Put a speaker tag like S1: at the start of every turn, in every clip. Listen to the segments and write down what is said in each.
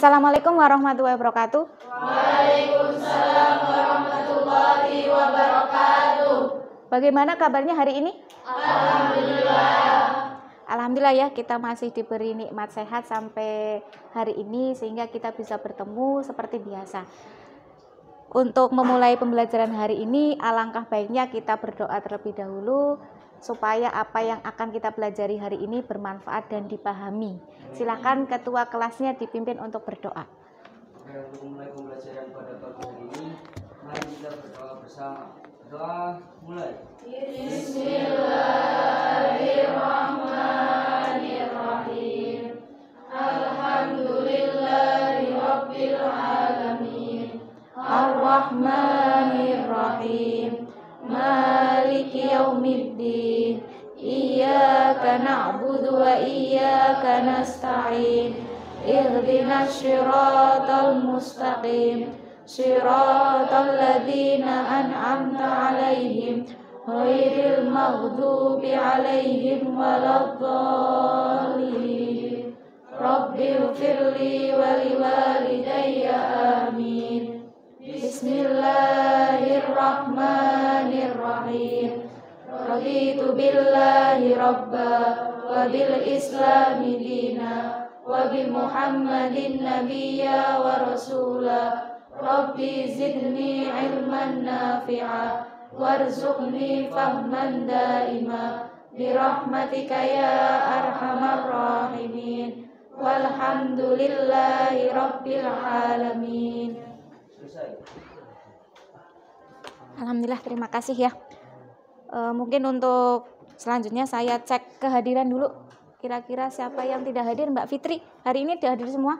S1: Assalamualaikum warahmatullahi wabarakatuh.
S2: Waalaikumsalam warahmatullahi wabarakatuh.
S1: Bagaimana kabarnya hari ini?
S2: Alhamdulillah.
S1: Alhamdulillah ya, kita masih diberi nikmat sehat sampai hari ini sehingga kita bisa bertemu seperti biasa. Untuk memulai pembelajaran hari ini, alangkah baiknya kita berdoa terlebih dahulu supaya apa yang akan kita pelajari hari ini bermanfaat dan dipahami. Silakan ketua kelasnya dipimpin untuk berdoa.
S3: Untuk memulai pembelajaran pada pagi hari ini, mari kita berdoa bersama. Doa mulai.
S2: Bismillahirrahmanirrahim. Alhamdulillahirabbil alamin. Ar-Rahmanir-Rahim. Maliki yaumiddin. Iyyaka na'budu wa iyyaka nasta'in. Ihdinas siratal mustaqim. Siratal ladzina an'amta 'alaihim ghairil maghdubi 'alaihim waladdallin. Rabbighfirli wa liwalidayya amin. Bismillahirrahmanirrahim. Raditu billahi rabba wa bil islami dina wa bi Muhammadin nabiyya wa rasula. Rabbi zidni ilman nafi'a warzuqni fahman daima birahmatika ya arhamar rahimin. Walhamdulillahi rabbil alamin.
S3: Selesai.
S1: Alhamdulillah, terima kasih ya. Mungkin untuk selanjutnya saya cek kehadiran dulu. Kira-kira siapa yang tidak hadir? Mbak Fitri, hari ini tidak hadir semua?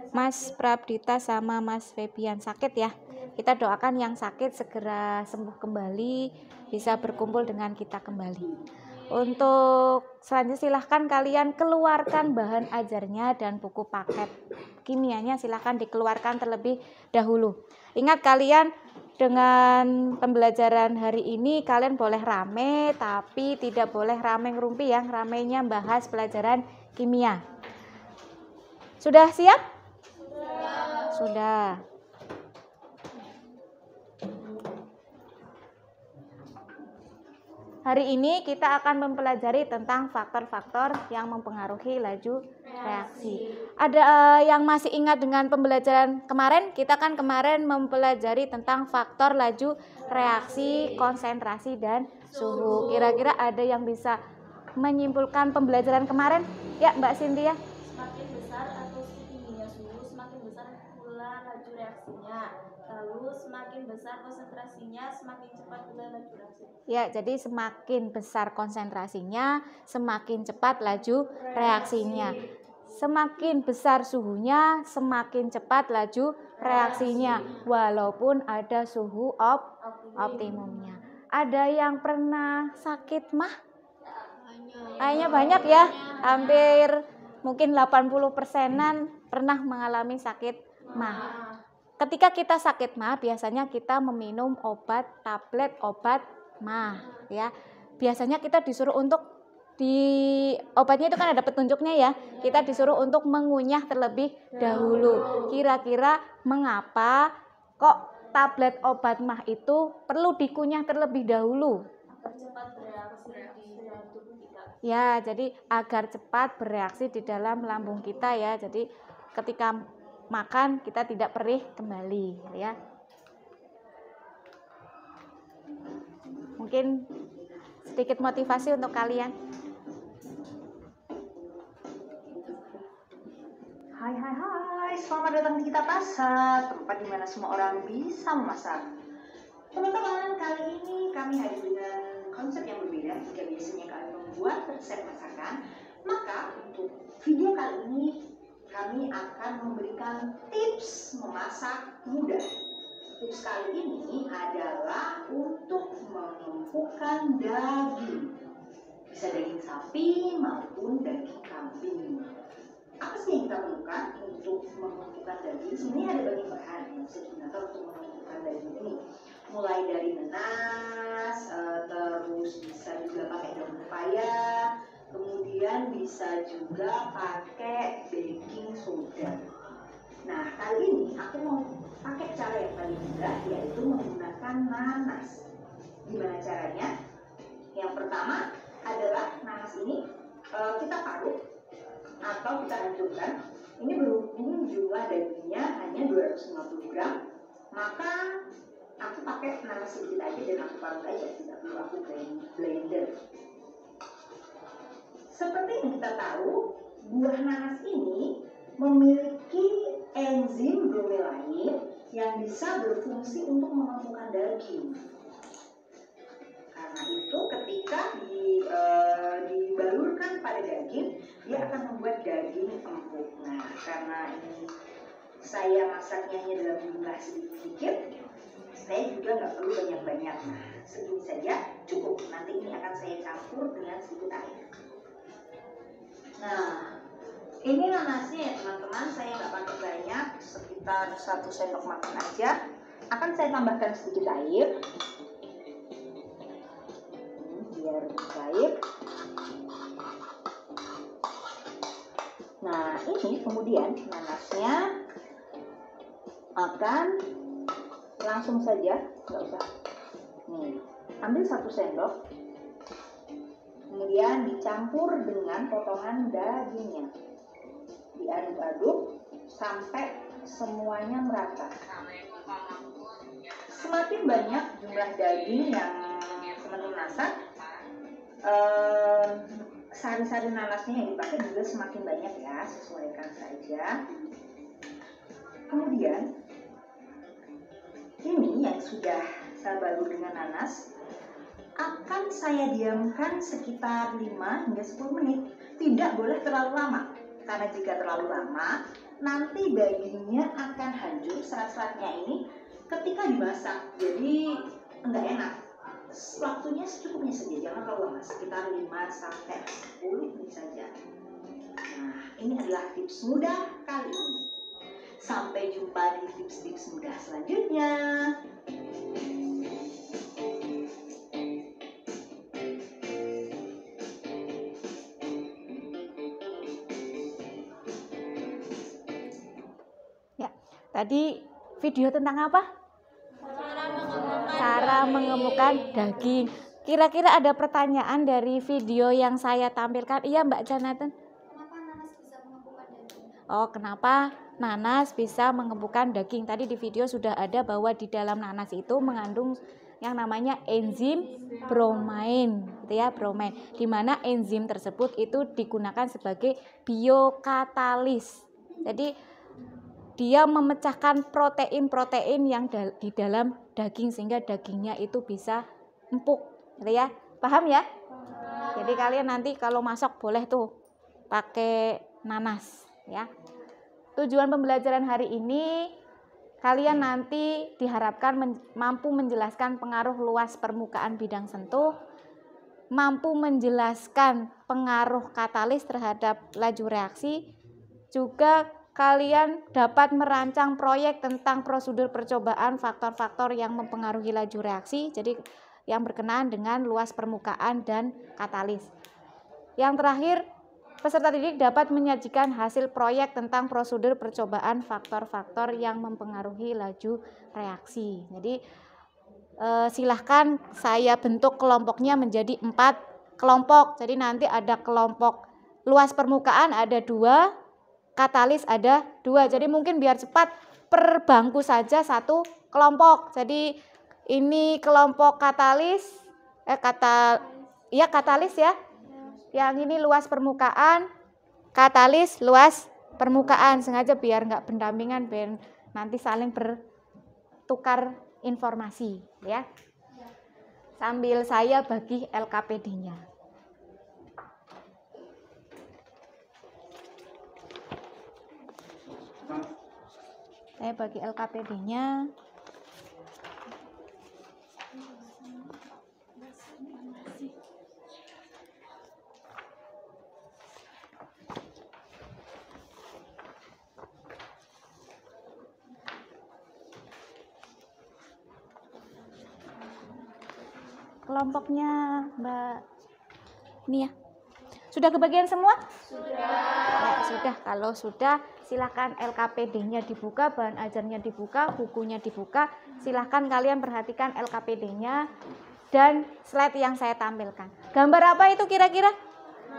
S1: Mas Prabdita sama Mas Febian sakit ya. Kita doakan yang sakit segera sembuh kembali, bisa berkumpul dengan kita kembali. Untuk selanjutnya silahkan kalian keluarkan bahan ajarnya dan buku paket kimianya, silahkan dikeluarkan terlebih dahulu. Ingat kalian, dengan pembelajaran hari ini kalian boleh rame, tapi tidak boleh rame ngerumpi ya. Ramenya bahas pelajaran kimia. Sudah siap? Sudah. Hari ini kita akan mempelajari tentang faktor-faktor yang mempengaruhi laju reaksi. Ada yang masih ingat dengan pembelajaran kemarin? Kita kan kemarin mempelajari tentang faktor laju reaksi, konsentrasi, dan suhu. Kira-kira ada yang bisa menyimpulkan pembelajaran kemarin? Ya, Mbak Cynthia.
S4: Semakin besar atau tingginya suhu, semakin besar pula laju reaksinya. Lalu semakin besar konsentrasinya, semakin cepat pula laju reaksinya.
S1: Ya, jadi semakin besar konsentrasinya, semakin cepat laju reaksinya. Semakin besar suhunya, semakin cepat laju reaksinya, walaupun ada suhu optimumnya. Ada yang pernah sakit mah? Kayaknya banyak ya, hampir mungkin 80%-an pernah mengalami sakit mah. Ketika kita sakit mah, biasanya kita meminum obat, tablet obat mah ya. Biasanya kita disuruh untuk obatnya itu kan ada petunjuknya ya. Kita disuruh untuk mengunyah terlebih dahulu. Kira-kira mengapa kok tablet obat mah itu perlu dikunyah terlebih dahulu?
S4: Cepat bereaksi di dalam tubuh kita.
S1: Ya, jadi agar cepat bereaksi di dalam lambung kita ya. Jadi ketika makan kita tidak perih kembali ya. Mungkin sedikit motivasi untuk kalian.
S5: Hai, selamat datang di Kita Masak, tempat di mana semua orang bisa memasak. Teman-teman, kali ini kami hadir dengan konsep yang berbeda. Jika biasanya kalian membuat resep masakan, maka untuk video kali ini kami akan memberikan tips memasak mudah. Tips kali ini adalah untuk mengumpulkan daging. Bisa daging sapi maupun daging kambing. Apa sih yang kita perlukan untuk mengumpulkan daging? Sebenarnya ada banyak bahan yang bisa digunakan untuk mengumpulkan daging ini. Mulai dari nanas, terus bisa juga pakai daun pepaya, Kemudian bisa juga pakai baking soda. Nah, kali ini aku mau pakai cara yang paling mudah, yaitu menggunakan nanas. Gimana caranya? Yang pertama adalah nanas ini kita parut atau kita hancurkan. Ini berhubung jumlah dagingnya hanya 250 gram, maka aku pakai nanas sedikit aja dan aku parut aja, tidak perlu aku blender. Seperti yang kita tahu, buah nanas ini memiliki enzim bromelain yang bisa berfungsi untuk mengemukan daging. Karena itu ketika dibalurkan pada daging, dia akan membuat daging empuk. Nah, karena ini saya masaknya hanya dalam jumlah sedikit, saya juga nggak perlu banyak-banyak. Nah, segini saja cukup. Nanti ini akan saya campur dengan sedikit air. Nah, ini nanasnya ya teman-teman, saya nggak pakai banyak, sekitar 1 sendok makan aja. Akan saya tambahkan sedikit air. Biar cair. Nah, ini kemudian nanasnya akan langsung saja, nggak usah. Nih, ambil 1 sendok. Kemudian dicampur dengan potongan dagingnya. Diaduk-aduk sampai semuanya merata. Semakin banyak jumlah daging yang teman-teman masak, sari-sari nanasnya yang dipakai juga semakin banyak ya, sesuaikan saja. Kemudian ini yang sudah saya balur dengan nanas akan saya diamkan sekitar 5 hingga 10 menit. Tidak boleh terlalu lama, karena jika terlalu lama nanti dagingnya akan hancur, serat-seratnya ini ketika dimasak, jadi enggak enak. Waktunya secukupnya saja, jangan terlalu lama, sekitar 5 sampai 10 menit saja. Nah, ini adalah tips mudah kali ini. Sampai jumpa di tips-tips mudah selanjutnya.
S1: Ya, tadi video tentang apa? Cara mengemukan daging. Kira-kira ada pertanyaan dari video yang saya tampilkan? Iya, Mbak Jonathan. Oh, kenapa nanas bisa mengemukan daging? Tadi di video sudah ada bahwa di dalam nanas itu mengandung yang namanya enzim bromain, gitu ya, bromain. Di mana enzim tersebut itu digunakan sebagai biokatalis. Jadi dia memecahkan protein-protein yang di dalam daging sehingga dagingnya itu bisa empuk, gitu ya. Paham ya? Jadi kalian nanti kalau masak boleh tuh pakai nanas, ya. Tujuan pembelajaran hari ini, kalian nanti diharapkan mampu menjelaskan pengaruh luas permukaan bidang sentuh, mampu menjelaskan pengaruh katalis terhadap laju reaksi, juga kalian dapat merancang proyek tentang prosedur percobaan faktor-faktor yang mempengaruhi laju reaksi, jadi yang berkenaan dengan luas permukaan dan katalis. Yang terakhir, peserta didik dapat menyajikan hasil proyek tentang prosedur percobaan faktor-faktor yang mempengaruhi laju reaksi. Jadi silahkan saya bentuk kelompoknya menjadi 4 kelompok. Jadi nanti ada kelompok luas permukaan ada 2, katalis ada 2. Jadi mungkin biar cepat per bangku saja 1 kelompok. Jadi ini kelompok katalis, katalis ya. Yang ini luas permukaan, katalis luas permukaan. Sengaja biar nggak pendampingan, biar nanti saling bertukar informasi ya. Sambil saya bagi LKPD-nya. Saya bagi LKPD-nya. Kelompoknya Mbak Nia Sudah kebagian semua? Ya, sudah. Kalau sudah, silahkan LKPD-nya dibuka, bahan ajarnya dibuka, bukunya dibuka. Silahkan kalian perhatikan LKPD-nya dan slide yang saya tampilkan. Gambar apa itu kira-kira?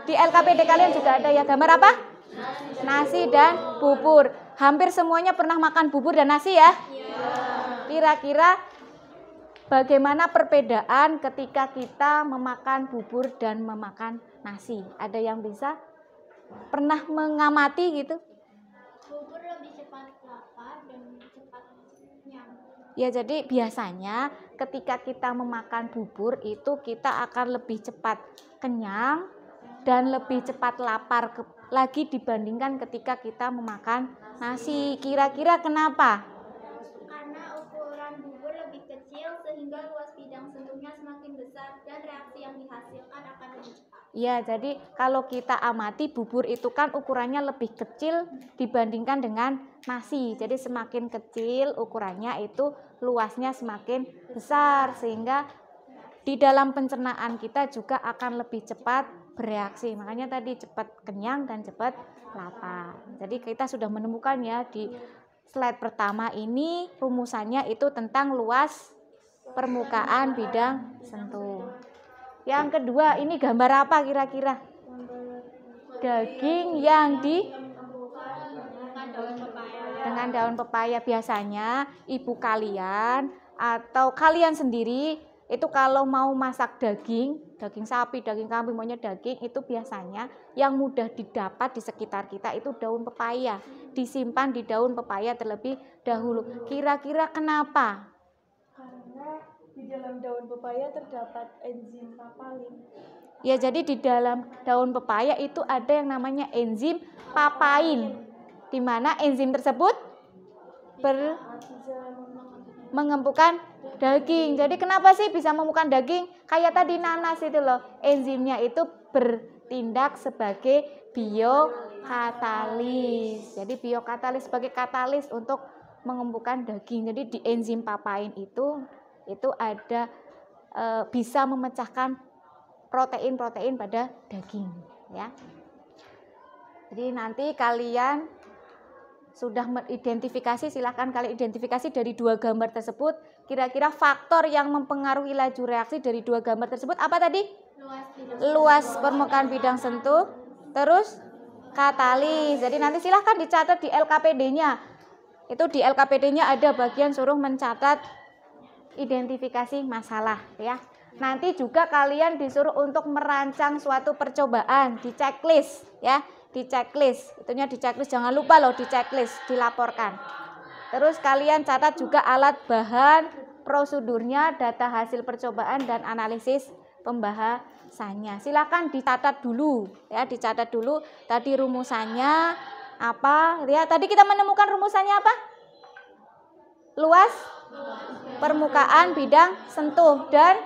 S1: Di LKPD kalian juga ada ya. Gambar apa? Nasi dan bubur. Hampir semuanya pernah makan bubur dan nasi ya? Kira-kira bagaimana perbedaan ketika kita memakan bubur dan memakan nasi? Ada yang bisa? Pernah mengamati gitu?
S4: Bubur lebih cepat lapar dan cepat kenyang.
S1: Ya, jadi biasanya ketika kita memakan bubur itu kita akan lebih cepat kenyang dan lebih cepat lapar lagi dibandingkan ketika kita memakan nasi. Kira-kira kenapa?
S4: Karena ukuran bubur lebih kecil sehingga luas bidang sentuhnya semakin besar dan reaksi yang dihasilkan akan lebih cepat.
S1: Ya, jadi kalau kita amati bubur itu kan ukurannya lebih kecil dibandingkan dengan nasi. Jadi semakin kecil ukurannya itu luasnya semakin besar sehingga di dalam pencernaan kita juga akan lebih cepat bereaksi. Makanya tadi cepat kenyang dan cepat lapar. Jadi kita sudah menemukan ya di slide pertama ini rumusannya itu tentang luas permukaan bidang sentuh. Yang kedua, ini gambar apa kira-kira? Daging yang dengan daun pepaya. Biasanya ibu kalian atau kalian sendiri itu kalau mau masak daging sapi, daging kambing, maunya daging, itu biasanya yang mudah didapat di sekitar kita itu daun pepaya. Disimpan di daun pepaya terlebih dahulu. Kira-kira kenapa?
S2: Karena di dalam daun pepaya terdapat enzim papain.
S1: Ya, jadi di dalam daun pepaya itu ada yang namanya enzim papain, di mana enzim tersebut mengembukan daging. Jadi kenapa sih bisa mengembukan daging? Kayak tadi nanas itu loh, enzimnya itu bertindak sebagai biokatalis. Jadi biokatalis sebagai katalis untuk mengembukan daging. Jadi di enzim papain itu ada bisa memecahkan protein-protein pada daging ya. Jadi nanti kalian sudah mengidentifikasi, silahkan kalian identifikasi dari dua gambar tersebut kira-kira faktor yang mempengaruhi laju reaksi dari dua gambar tersebut apa tadi? Luas permukaan bidang sentuh, terus katalis. Jadi nanti silahkan dicatat di LKPD-nya. Itu di LKPD-nya ada bagian suruh mencatat identifikasi masalah ya. Nanti juga kalian disuruh untuk merancang suatu percobaan di checklist ya, di checklist. Itunya di checklist, jangan lupa loh di checklist dilaporkan. Terus kalian catat juga alat bahan, prosedurnya, data hasil percobaan dan analisis pembahasannya. Silakan dicatat dulu ya, dicatat dulu tadi rumusannya apa ya. Tadi kita menemukan rumusannya apa? Luas permukaan bidang sentuh dan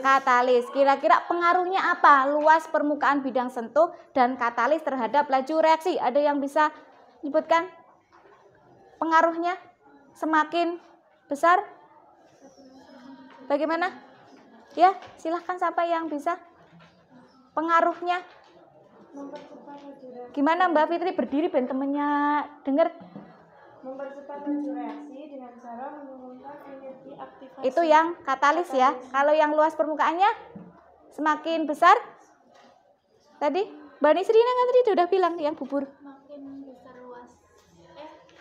S1: katalis. Kira-kira pengaruhnya apa? Luas permukaan bidang sentuh dan katalis terhadap laju reaksi. Ada yang bisa menyebutkan pengaruhnya? Semakin besar? Bagaimana? Ya, silahkan siapa yang bisa? Pengaruhnya? Gimana Mbak Fitri? Berdiri ben temennya dengar.
S2: Mempercepat laju reaksi dengan cara menurunkan energi aktivasi.
S1: Itu yang katalis ya. Kalau yang luas permukaannya semakin besar, tadi Mbak Nisrina kan tadi udah bilang yang bubur.
S4: Semakin besar luas,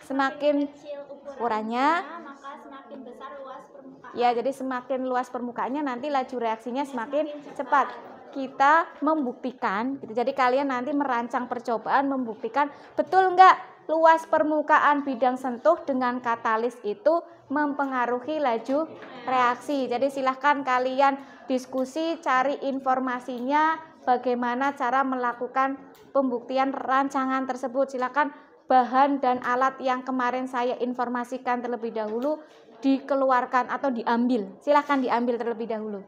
S1: semakin
S4: kecil
S1: ukurannya,
S4: maka semakin besar luas permukaan.
S1: Ya, jadi semakin luas permukaannya nanti laju reaksinya semakin cepat. Kita membuktikan, gitu. Jadi kalian nanti merancang percobaan membuktikan betul enggak luas permukaan bidang sentuh dengan katalis itu mempengaruhi laju reaksi. Jadi silahkan kalian diskusi, cari informasinya, bagaimana cara melakukan pembuktian rancangan tersebut. Silahkan bahan dan alat yang kemarin saya informasikan terlebih dahulu dikeluarkan atau diambil. Silahkan diambil terlebih dahulu.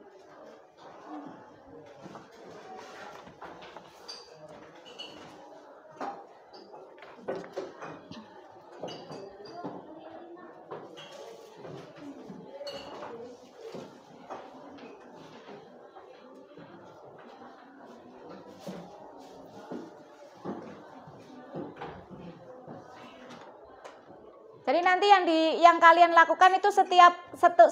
S1: Jadi nanti yang kalian lakukan itu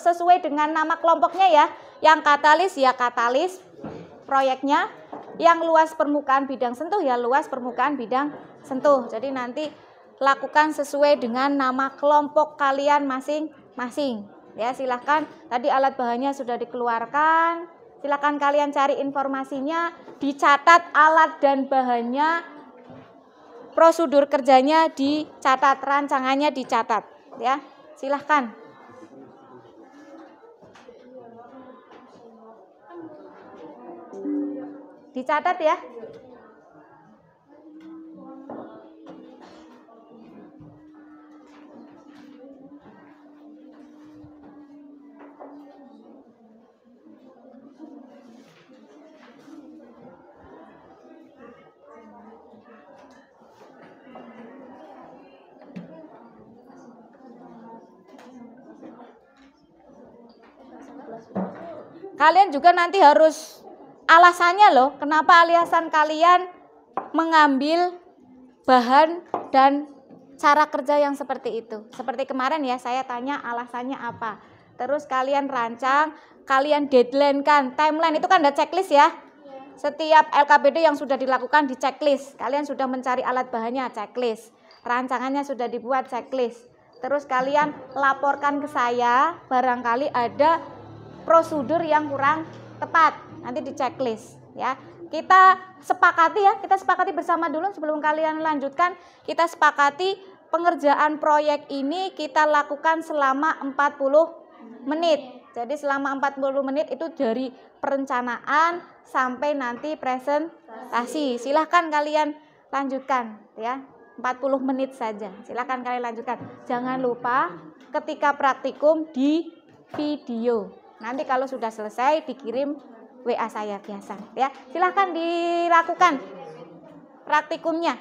S1: sesuai dengan nama kelompoknya ya. Yang katalis ya katalis proyeknya, yang luas permukaan bidang sentuh ya luas permukaan bidang sentuh. Jadi nanti lakukan sesuai dengan nama kelompok kalian masing-masing. Ya, silahkan. Tadi alat bahannya sudah dikeluarkan. Silahkan kalian cari informasinya, dicatat alat dan bahannya, prosedur kerjanya dicatat, rancangannya dicatat. Ya, silahkan. Dicatat ya. Kalian juga nanti harus alasannya loh, kenapa alasan kalian mengambil bahan dan cara kerja yang seperti itu. Seperti kemarin ya, saya tanya alasannya apa. Terus kalian rancang, kalian deadline-kan. Timeline itu kan ada checklist ya. Setiap LKPD yang sudah dilakukan di checklist. Kalian sudah mencari alat bahannya, checklist. Rancangannya sudah dibuat, checklist. Terus kalian laporkan ke saya, barangkali ada prosedur yang kurang tepat. Nanti di checklist ya. Kita sepakati bersama dulu sebelum kalian lanjutkan. Kita sepakati pengerjaan proyek ini kita lakukan selama 40 menit. Jadi selama 40 menit itu dari perencanaan sampai nanti presentasi. Silahkan kalian lanjutkan ya. 40 menit saja. Silahkan kalian lanjutkan. Jangan lupa ketika praktikum di video. Nanti kalau sudah selesai dikirim WA saya biasa ya. Silahkan dilakukan praktikumnya.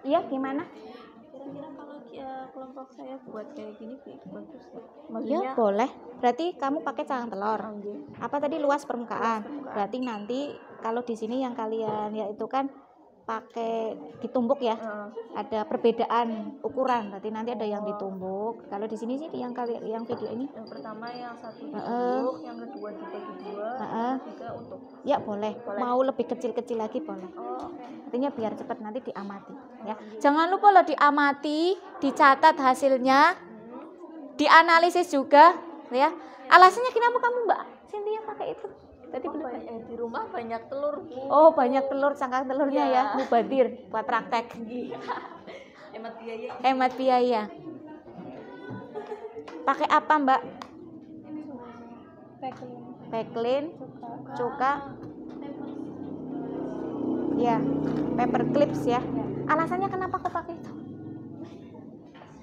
S1: Iya, gimana?
S4: Kira-kira kalau kelompok saya buat kayak gini bagus ya?
S1: Iya, boleh. Berarti kamu pakai cangkang telur. Apa tadi luas permukaan? Berarti nanti kalau di sini yang kalian yaitu kan pakai ditumbuk ya. Ada perbedaan ukuran. Berarti nanti ada yang ditumbuk. Kalau di sini sih yang video ini
S4: Yang pertama yang satu ditumbuk, yang kedua dibagi dua, yang ketiga untuk.
S1: ya boleh. Mau lebih kecil-kecil lagi boleh.
S4: Oh, oke.
S1: Artinya biar cepat nanti diamati ya. Jangan lupa loh diamati, dicatat hasilnya, dianalisis juga ya. Alasannya kenapa kamu Mbak Cynthia pakai itu? Tadi
S4: Di rumah banyak telur, Bu.
S1: oh, banyak telur, cangkang telurnya ya, mubadir buat praktek.
S4: Hemat biaya.
S1: Hemat biaya. Pakai apa Mbak? Peklin, cuka. Ya, paper clips ya. Alasannya kenapa kau pakai itu?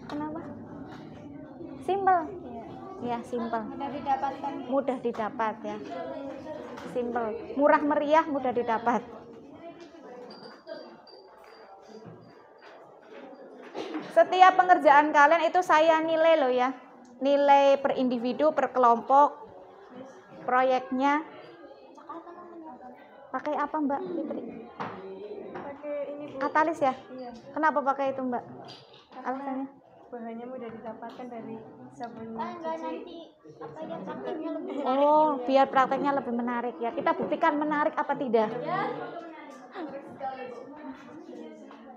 S1: Kenapa? Simple. Ya, simple. Mudah didapat ya. Simple. Murah meriah, mudah didapat. Setiap pengerjaan kalian itu saya nilai loh ya. Nilai per individu, per kelompok. Proyeknya. Pakai apa Mbak Fitri?
S2: Pakai ini Bu.
S1: Katalis ya?
S2: Iya.
S1: Kenapa pakai itu Mbak? Alasannya?
S2: Bahannya mudah didapatkan dari sabun cuci.
S1: Oh, biar prakteknya lebih menarik ya. Kita buktikan menarik apa tidak.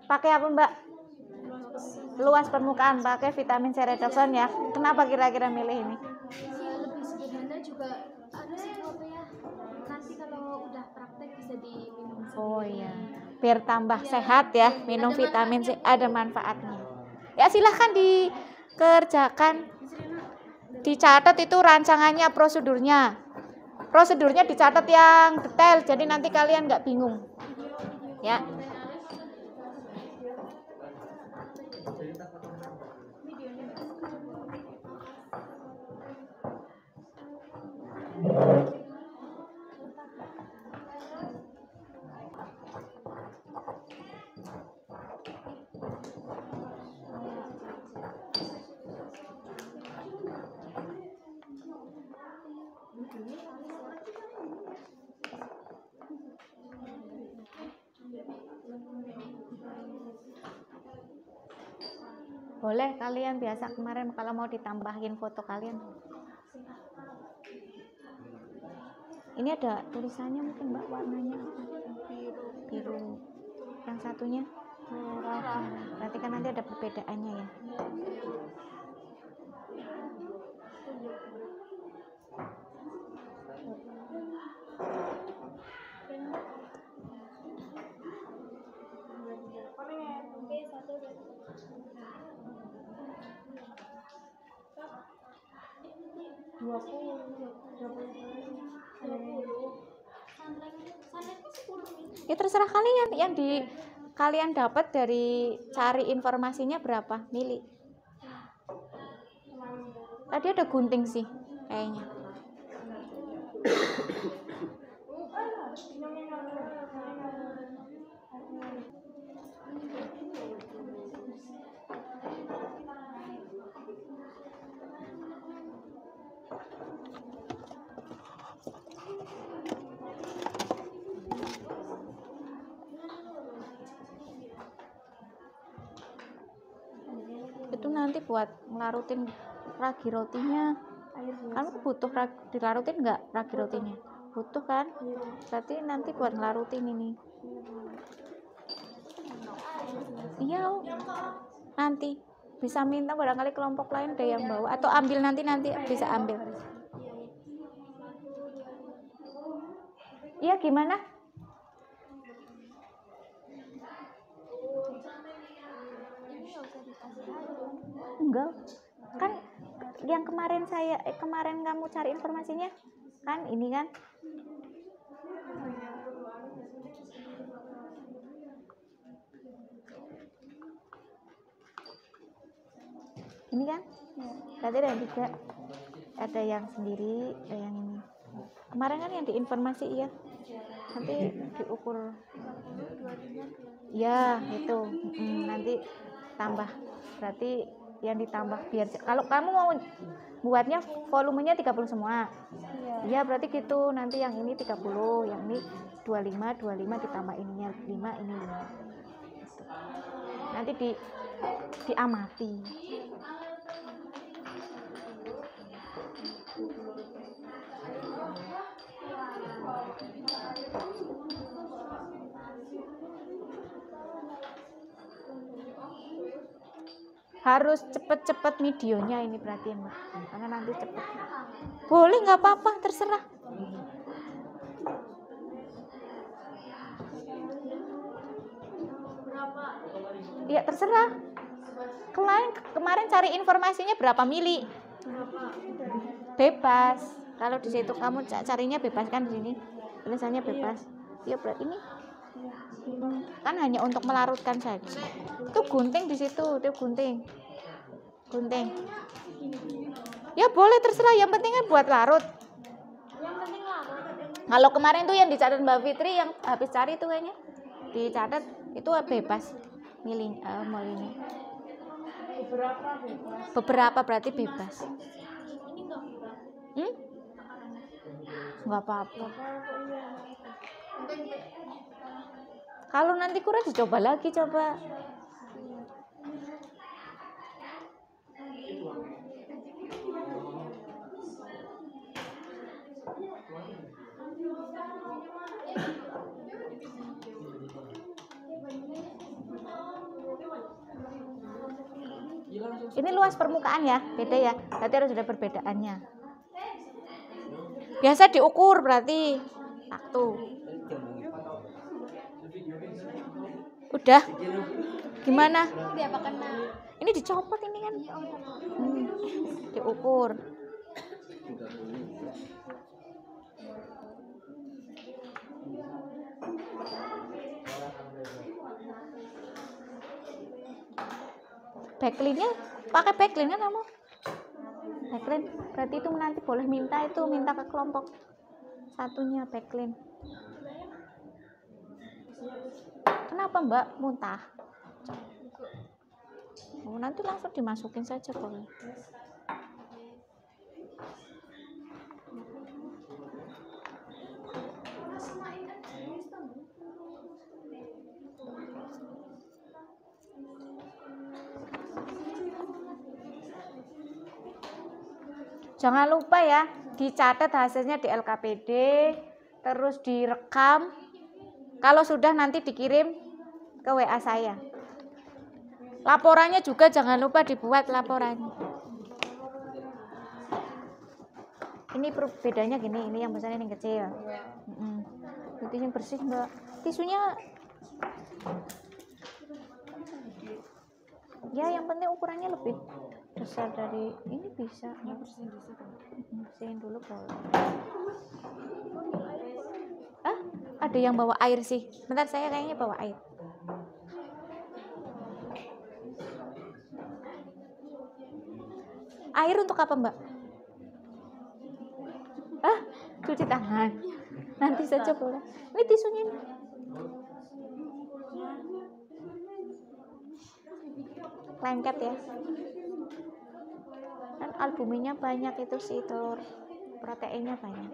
S1: Pakai apa Mbak? Luas permukaan, pakai vitamin C redoxon ya. Kenapa kira-kira milih ini?
S6: Lebih sederhana juga ada sih ya. Nanti kalau udah praktek bisa diminum.
S1: Oh iya, biar tambah sehat ya. Minum vitamin C, ada manfaatnya. Ya silahkan dikerjakan. Dicatat itu rancangannya, prosedurnya. Prosedurnya dicatat yang detail, jadi nanti kalian nggak bingung. Ya. Boleh kalian biasa kemarin kalau mau ditambahin foto kalian. Ini ada tulisannya mungkin Mbak, warnanya apa? Biru. Yang satunya merah. Berarti kan nanti ada perbedaannya ya. Ya terserah kalian, yang di kalian dapat dari cari informasinya berapa mili. Tadi ada gunting sih kayaknya. Itu nanti buat ngelarutin ragi rotinya. Kamu butuh dilarutin nggak ragi rotinya? Butuh kan? Berarti nanti buat ngelarutin ini. Iya, nanti bisa minta barangkali kelompok lain ada yang bawa, atau ambil nanti bisa ambil. Iya, gimana? Enggak, kan yang kemarin kemarin kamu cari informasinya kan ini kan. Ini kan berarti ada juga, ada yang sendiri, ada yang ini kemarin kan yang diinformasi. Iya, nanti diukur ya itu. Nanti tambah, berarti yang ditambah biar kalau kamu mau buatnya volumenya 30 semua. Iya, berarti gitu. Nanti yang ini 30, yang ini 25 ditambah ininya 5, ini 5. Gitu. Nanti diamati. Harus cepet-cepet videonya ini berarti Mbak, karena nanti cepet. Boleh, nggak apa-apa, terserah. Ya terserah. Kemarin cari informasinya berapa mili? Bebas. Kalau di situ kamu carinya bebas kan, di sini tulisannya bebas. Ya berarti ini kan hanya untuk melarutkan saja. Itu gunting di situ, itu gunting. Ya boleh, terserah. Yang penting kan buat larut. Kalau kemarin tuh yang dicatat Mbak Fitri, yang habis cari itu kayaknya dicatat itu bebas milih ini. Beberapa berarti bebas. Nggak apa-apa. Kalau nanti kurang dicoba lagi, coba. Ini luas permukaan ya, beda ya. Berarti harus ada perbedaannya. Biasa diukur berarti. Tuh. Udah. Gimana? Ini dicopot ini kan. Diukur. Backlink-nya pakai backlink kan kamu? Backlink berarti itu nanti boleh minta ke kelompok satunya backlink. Kenapa Mbak muntah? Nanti langsung dimasukin saja boleh. Jangan lupa ya, dicatat hasilnya di LKPD, terus direkam. Kalau sudah nanti dikirim ke WA saya. Laporannya juga jangan lupa dibuat laporannya. Ini bedanya gini, ini yang besar, ini yang kecil. Itu yang bersih Mbak. Tisunya ya yang penting ukurannya lebih besar dari ini bisa. Bersihin dulu boleh. Ada yang bawa air sih. Bentar, saya kayaknya bawa air. Air untuk apa Mbak? Cuci tangan. Nanti saja boleh. Ini tisunya ini. Lengket ya. Kan albuminnya banyak itu sih, telur. Proteinnya banyak.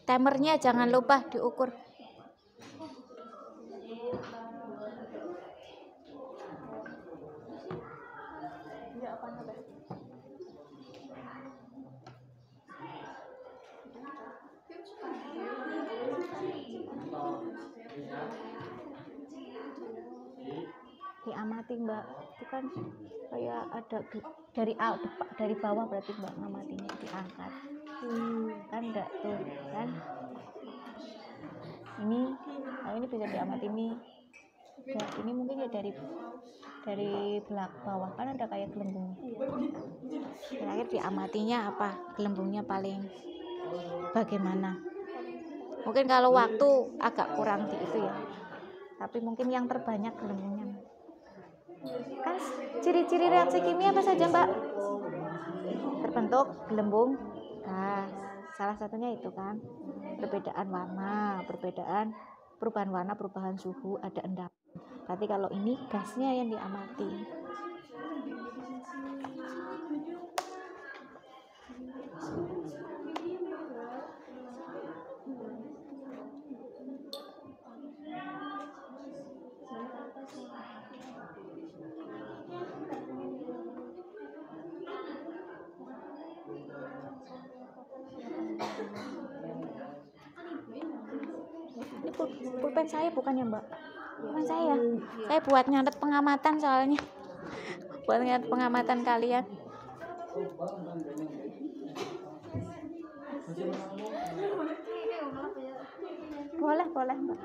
S1: Timernya jangan lupa diukur. Diamati Mbak, itu kan kayak ada dari bawah, berarti Mbak ngamatinya diangkat. Kan enggak tuh kan, ini kalau ini bisa diamati ini ya, ini mungkin ya dari belakang bawah kan ada kayak gelembungnya. Terakhir diamatinya apa, gelembungnya paling bagaimana. Mungkin kalau waktu agak kurang di itu ya, tapi mungkin yang terbanyak gelembungnya. Kan ciri-ciri reaksi kimia apa saja Mbak? Terbentuk gelembung gas, salah satunya itu kan. Perbedaan warna, perubahan warna, perubahan suhu, ada endapan. Berarti kalau ini gasnya yang diamati. Ini pulpen saya bukan ya Mbak? Bukan saya buat nyatet pengamatan soalnya. Buat nyatet pengamatan kalian. Boleh Mbak.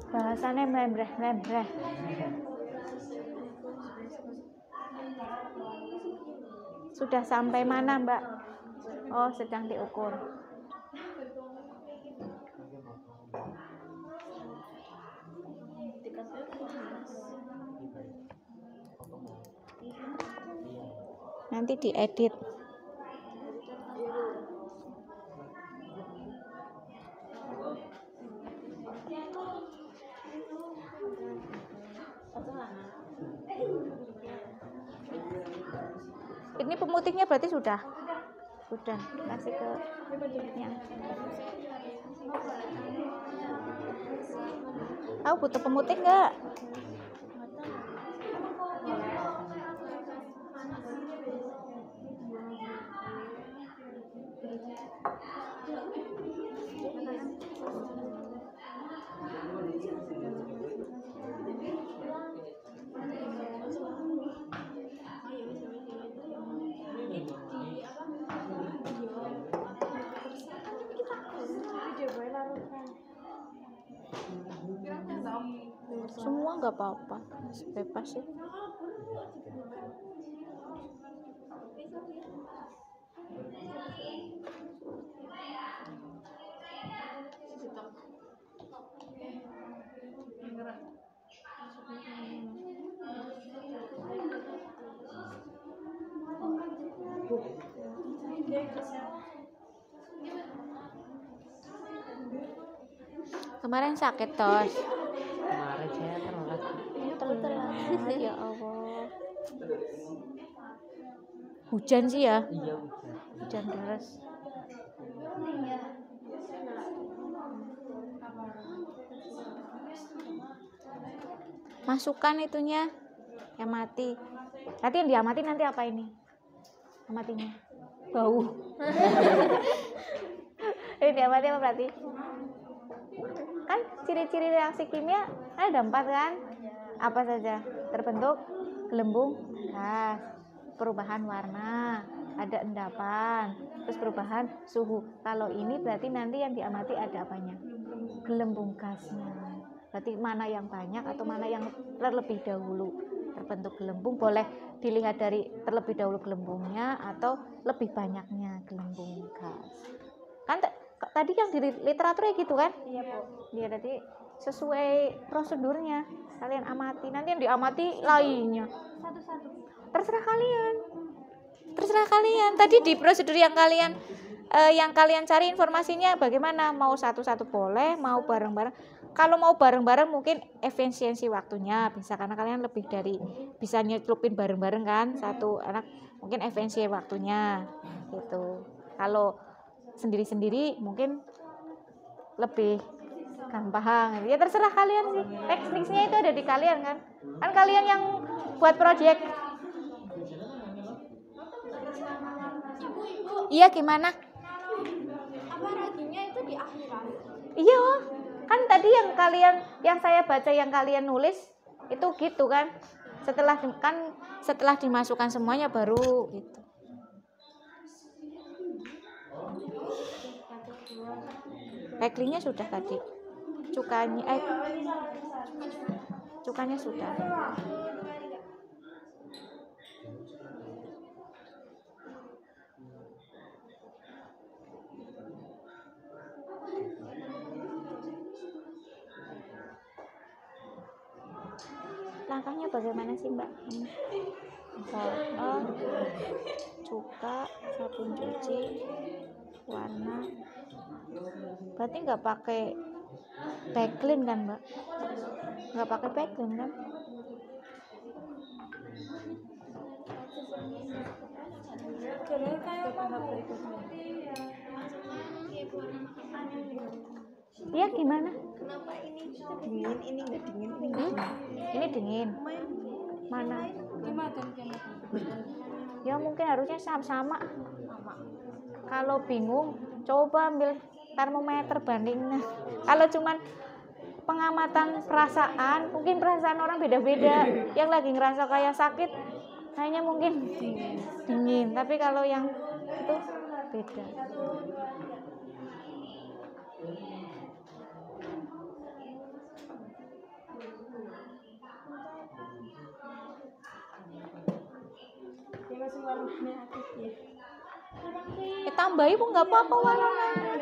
S1: Bahasannya membreh. Sudah sampai mana Mbak? Oh, sedang diukur. Nanti diedit. Ini pemutihnya berarti sudah kasih ke yang. Tahu butuh pemutih enggak? Semua nggak apa-apa, bebas sih. Kemarin sakit tos.
S7: Kemarin saya telat.
S1: Telat. Ya Allah. Hujan sih ya.
S7: Iya,
S1: Hujan deras. Masukkan itunya yang mati. Nanti yang diamati nanti apa ini? Amatinya bau. Ini diamati apa berarti? Kan ciri-ciri reaksi kimia ada 4 kan? Apa saja? Terbentuk gelembung gas, perubahan warna, ada endapan, terus perubahan suhu. Kalau ini berarti nanti yang diamati ada apanya? Gelembung gasnya. Berarti mana yang banyak atau mana yang terlebih dahulu terbentuk gelembung, boleh dilihat dari terlebih dahulu gelembungnya atau lebih banyaknya gelembung gas. Kan tadi yang di literaturnya gitu kan?
S2: Iya, Bu.
S1: Dia tadi sesuai prosedurnya kalian amati. Nanti yang diamati lainnya.
S6: Satu-satu.
S1: Terserah kalian. Tadi di prosedur yang kalian cari informasinya bagaimana, mau satu-satu boleh, mau bareng-bareng. Kalau mau bareng-bareng mungkin efisiensi waktunya bisa, karena kalian lebih dari bisa nyetlupin bareng-bareng kan, satu anak mungkin efisiensi waktunya gitu. Kalau sendiri-sendiri mungkin lebih gampang. Ya terserah kalian sih. Tekniknya itu ada di kalian kan. Kan kalian yang buat project. Iya gimana?
S6: Apa raginya itu di akhiran?
S1: Iya, kan tadi yang saya baca yang kalian nulis itu gitu kan. Setelah dimasukkan semuanya baru gitu. Packlingnya sudah tadi. Cukanya sudah. Langkahnya bagaimana sih Mbak? Garam, cuka, sabun cuci, warna. Berarti nggak pakai backlink kan Mbak? Nggak pakai backlink kan? Iya gimana?
S4: Kenapa ini dingin, ini nggak dingin, ini
S1: Ini dingin. Mana? Ya mungkin harusnya sama. Kalau bingung, coba ambil termometer bandingnya. Kalau cuman pengamatan perasaan, mungkin perasaan orang beda-beda. Yang lagi ngerasa kayak sakit, kayaknya mungkin dingin. Tapi kalau yang itu beda.
S2: Masih warnanya aktif ya.
S1: Tambahi pun nggak apa-apa warnanya.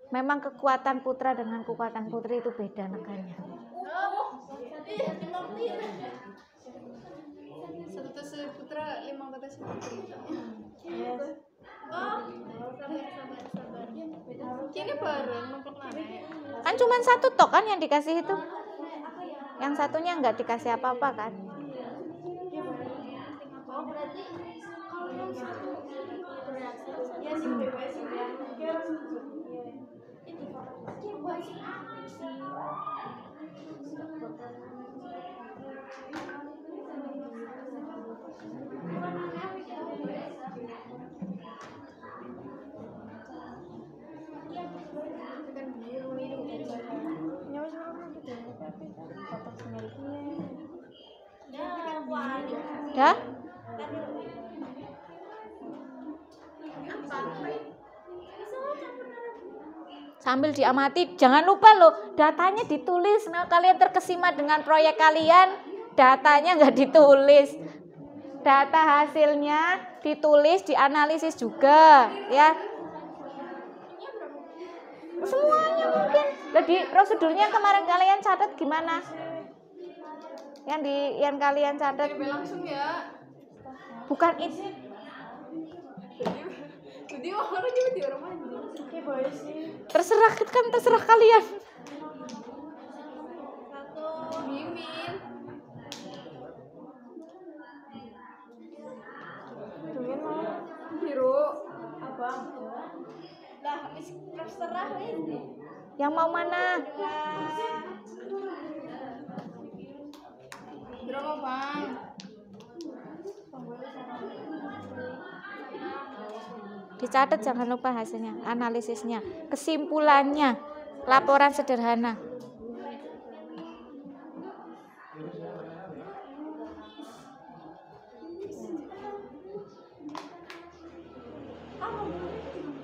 S1: Memang kekuatan putra dengan kekuatan putri itu beda neganya.
S6: Satu tes putra, 5 tetes putri.
S2: Yes.
S6: Sabar. Kini bareng nemplok nane.
S1: Kan cuma satu tok kan yang dikasih itu. Yang satunya nggak dikasih apa-apa kan.
S6: Oh, berarti kalau yang satu bereaksi
S2: Ya sih bebas sih ya. Kayak harus
S6: ini buat apa sih?
S1: Dah? sambil diamati. Jangan lupa loh, datanya ditulis. Nah, kalian terkesima dengan proyek kalian, datanya nggak ditulis. Data hasilnya ditulis, dianalisis juga, ya. Semuanya mungkin. Jadi prosedurnya kemarin kalian catat gimana? Yang kalian catat
S2: langsung ya.
S1: bukan itu.
S2: Jadi orang juga di orang mandi. Oke, boleh sih.
S1: Terserah kalian.
S2: Mimin. Tungguin mau biru. Abang.
S4: Lah, terserah ini.
S1: Yang mau mana?
S2: Berapa bang?
S1: Dicatat jangan lupa hasilnya, analisisnya, kesimpulannya, laporan sederhana.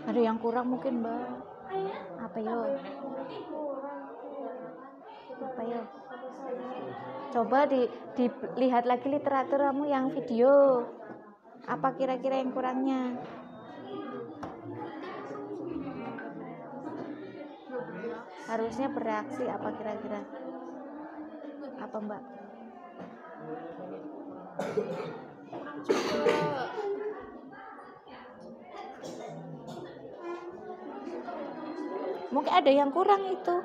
S1: Ada yang kurang mungkin, Mbak. Apa yo? Apa yo? Coba dilihat lagi literatur kamu yang video. Apa kira-kira yang kurangnya? Harusnya bereaksi apa kira-kira? Apa, Mbak? Mungkin ada yang kurang itu.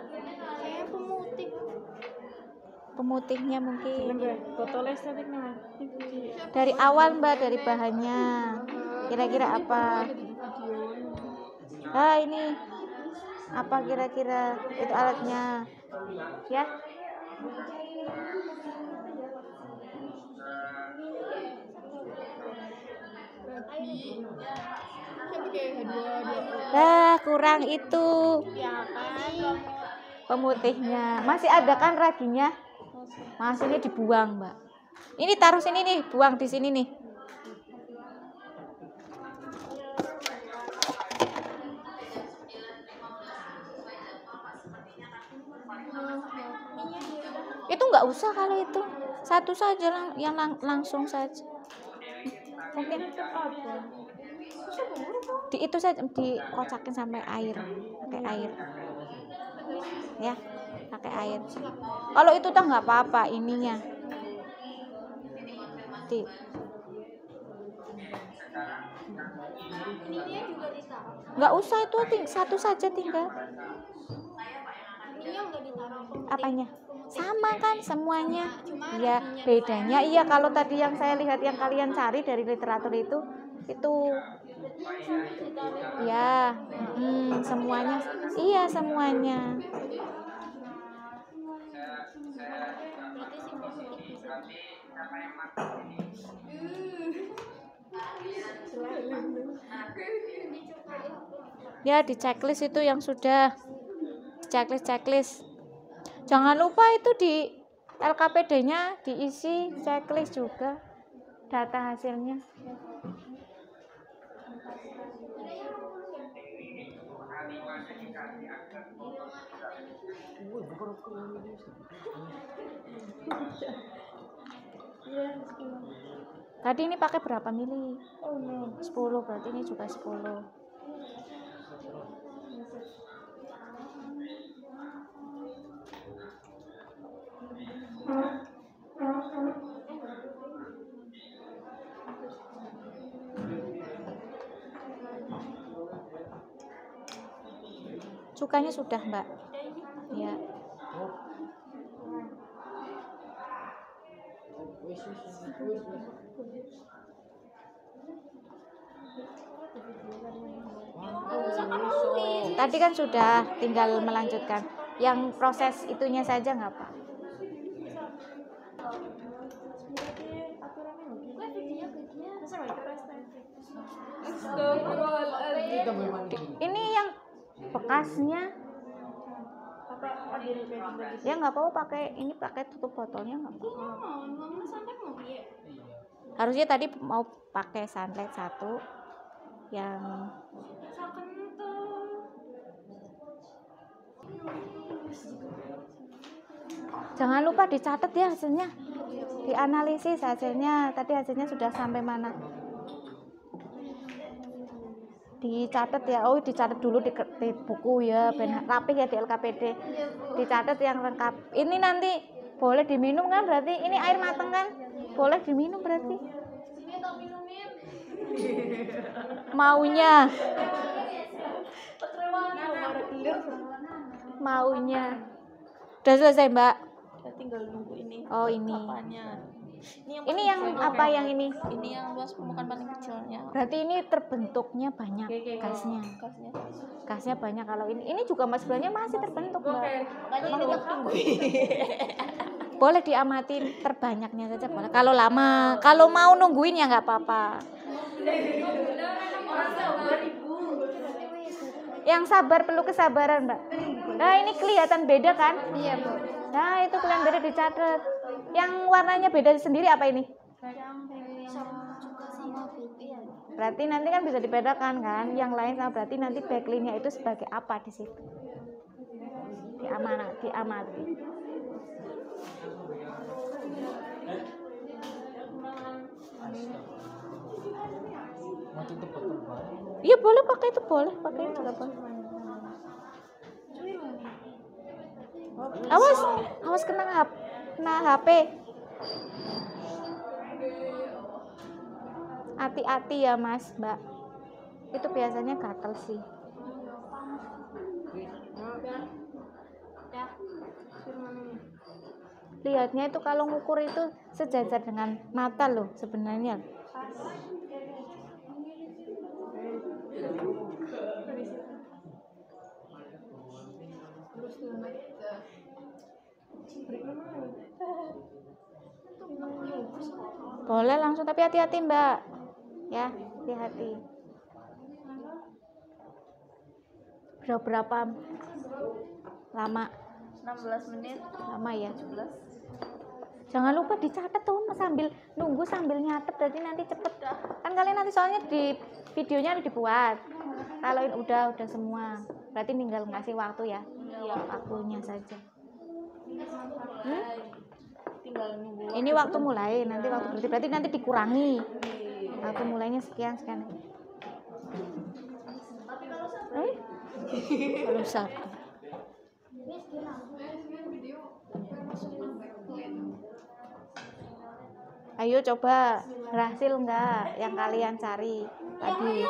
S6: Kayak
S1: Pemutihnya mungkin.
S2: Foto estetiknya.
S1: Dari awal, Mbak, dari bahannya. Kira-kira apa? Ah, ini. Apa kira-kira itu alatnya? Ya. Kurang itu. Pemutihnya. Masih ada kan raginya? Masih, ini dibuang, Mbak. Ini taruh sini nih, buang di sini nih. Itu nggak usah kalau itu. Satu saja yang langsung saja. Mungkin di itu saja, dikocakin sampai air, pakai air. Ya, pakai air. Kalau itu tuh nggak apa-apa ininya. Nggak usah itu, satu saja tinggal. Apanya? Sama kan semuanya. Ya, bedanya iya kalau tadi yang saya lihat yang kalian cari dari literatur itu ya, semuanya. Iya, semuanya. Ya, di checklist itu yang sudah checklist. Jangan lupa itu di LKPD-nya diisi checklist juga data hasilnya. Tadi ini pakai berapa mili? 10, berarti ini juga 10. Cukanya sudah, Mbak. Ya. Tadi kan sudah, tinggal melanjutkan. Yang proses itunya saja nggak apa. Ini yang bekasnya. Ya nggak apa-apa pakai ini, pakai tutup botolnya nggak apa-apa. Harusnya tadi mau pakai sunlight 1 yang Jangan lupa dicatat ya hasilnya. Dianalisis hasilnya. Tadi hasilnya sudah sampai mana? Dicatat ya. Oh, dicatat dulu di buku ya, ben rapih ya di LKPD. Dicatat yang lengkap. Ini nanti boleh diminum kan? Berarti ini air mateng kan? Boleh diminum berarti. Maunya. Maunya. Udah selesai, Mbak?
S4: Kita tinggal nunggu ini.
S1: Oh, ini.
S4: Apanya?
S1: Ini yang apa yang ini?
S4: Ini yang luas permukaan paling kecilnya.
S1: Berarti ini terbentuknya banyak gasnya. Gasnya banyak. Kalau ini juga mas sebenarnya masih terbentuk, Mbak.
S4: Makanya ini tak tunggu.
S1: Boleh diamati terbanyaknya saja boleh. Kalau lama, kalau mau nungguin ya nggak apa-apa. Yang sabar perlu kesabaran, Mbak. Nah, ini kelihatan beda kan?
S6: Iya, Bu.
S1: Nah, itu kelihatan beda dicatat. Yang warnanya beda sendiri apa ini?
S6: Sama putih ya.
S1: Berarti nanti kan bisa dibedakan kan? Yang lain sama berarti nanti backlinknya itu sebagai apa di situ? Diamati. Iya boleh pakai itu boleh juga boleh. Awas kena HP. Hati-hati ya Mas, Mbak. Itu biasanya gatel sih. Lihatnya itu kalau ngukur itu sejajar dengan mata loh sebenarnya. Boleh langsung tapi hati-hati Mbak. Ya, hati-hati. Berapa lama?
S4: 16 menit.
S1: Lama ya.
S4: 17.
S1: Jangan lupa dicatat tuh sambil nunggu sambil nyatet, berarti nanti cepet kan kalian nanti soalnya di videonya dibuat. Kalau udah semua berarti tinggal ngasih waktu ya, waktunya saja.
S4: Tinggal nunggu.
S1: Ini waktu mulai, nanti waktu berarti nanti dikurangi. Waktu mulainya sekian. Kalau satu. Ayo coba berhasil enggak yang kalian cari tadi?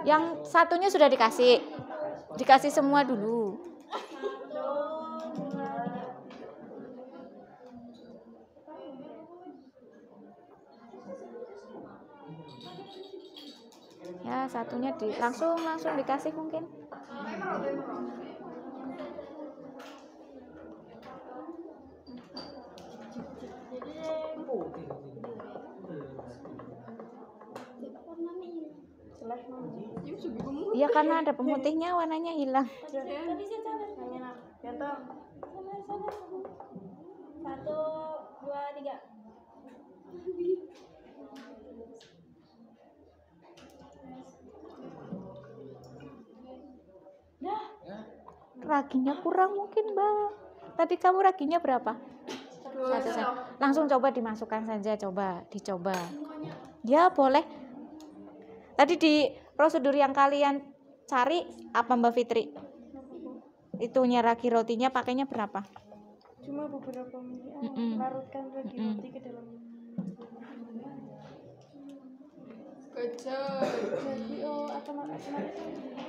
S1: Yang satunya sudah dikasih semua dulu. Ya satunya langsung dikasih mungkin. Iya karena ada pemutihnya warnanya hilang.
S2: Contoh. 1, 2, 3.
S1: Raginya kurang mungkin Mbak. Tadi kamu raginya berapa? 1. Langsung coba dimasukkan saja, dicoba. Ya boleh. Tadi di prosedur yang kalian cari apa Mbak Fitri? Itunya ragi rotinya pakainya berapa?
S2: Cuma beberapa menit. Larutkan ragi roti ke dalam. Jadi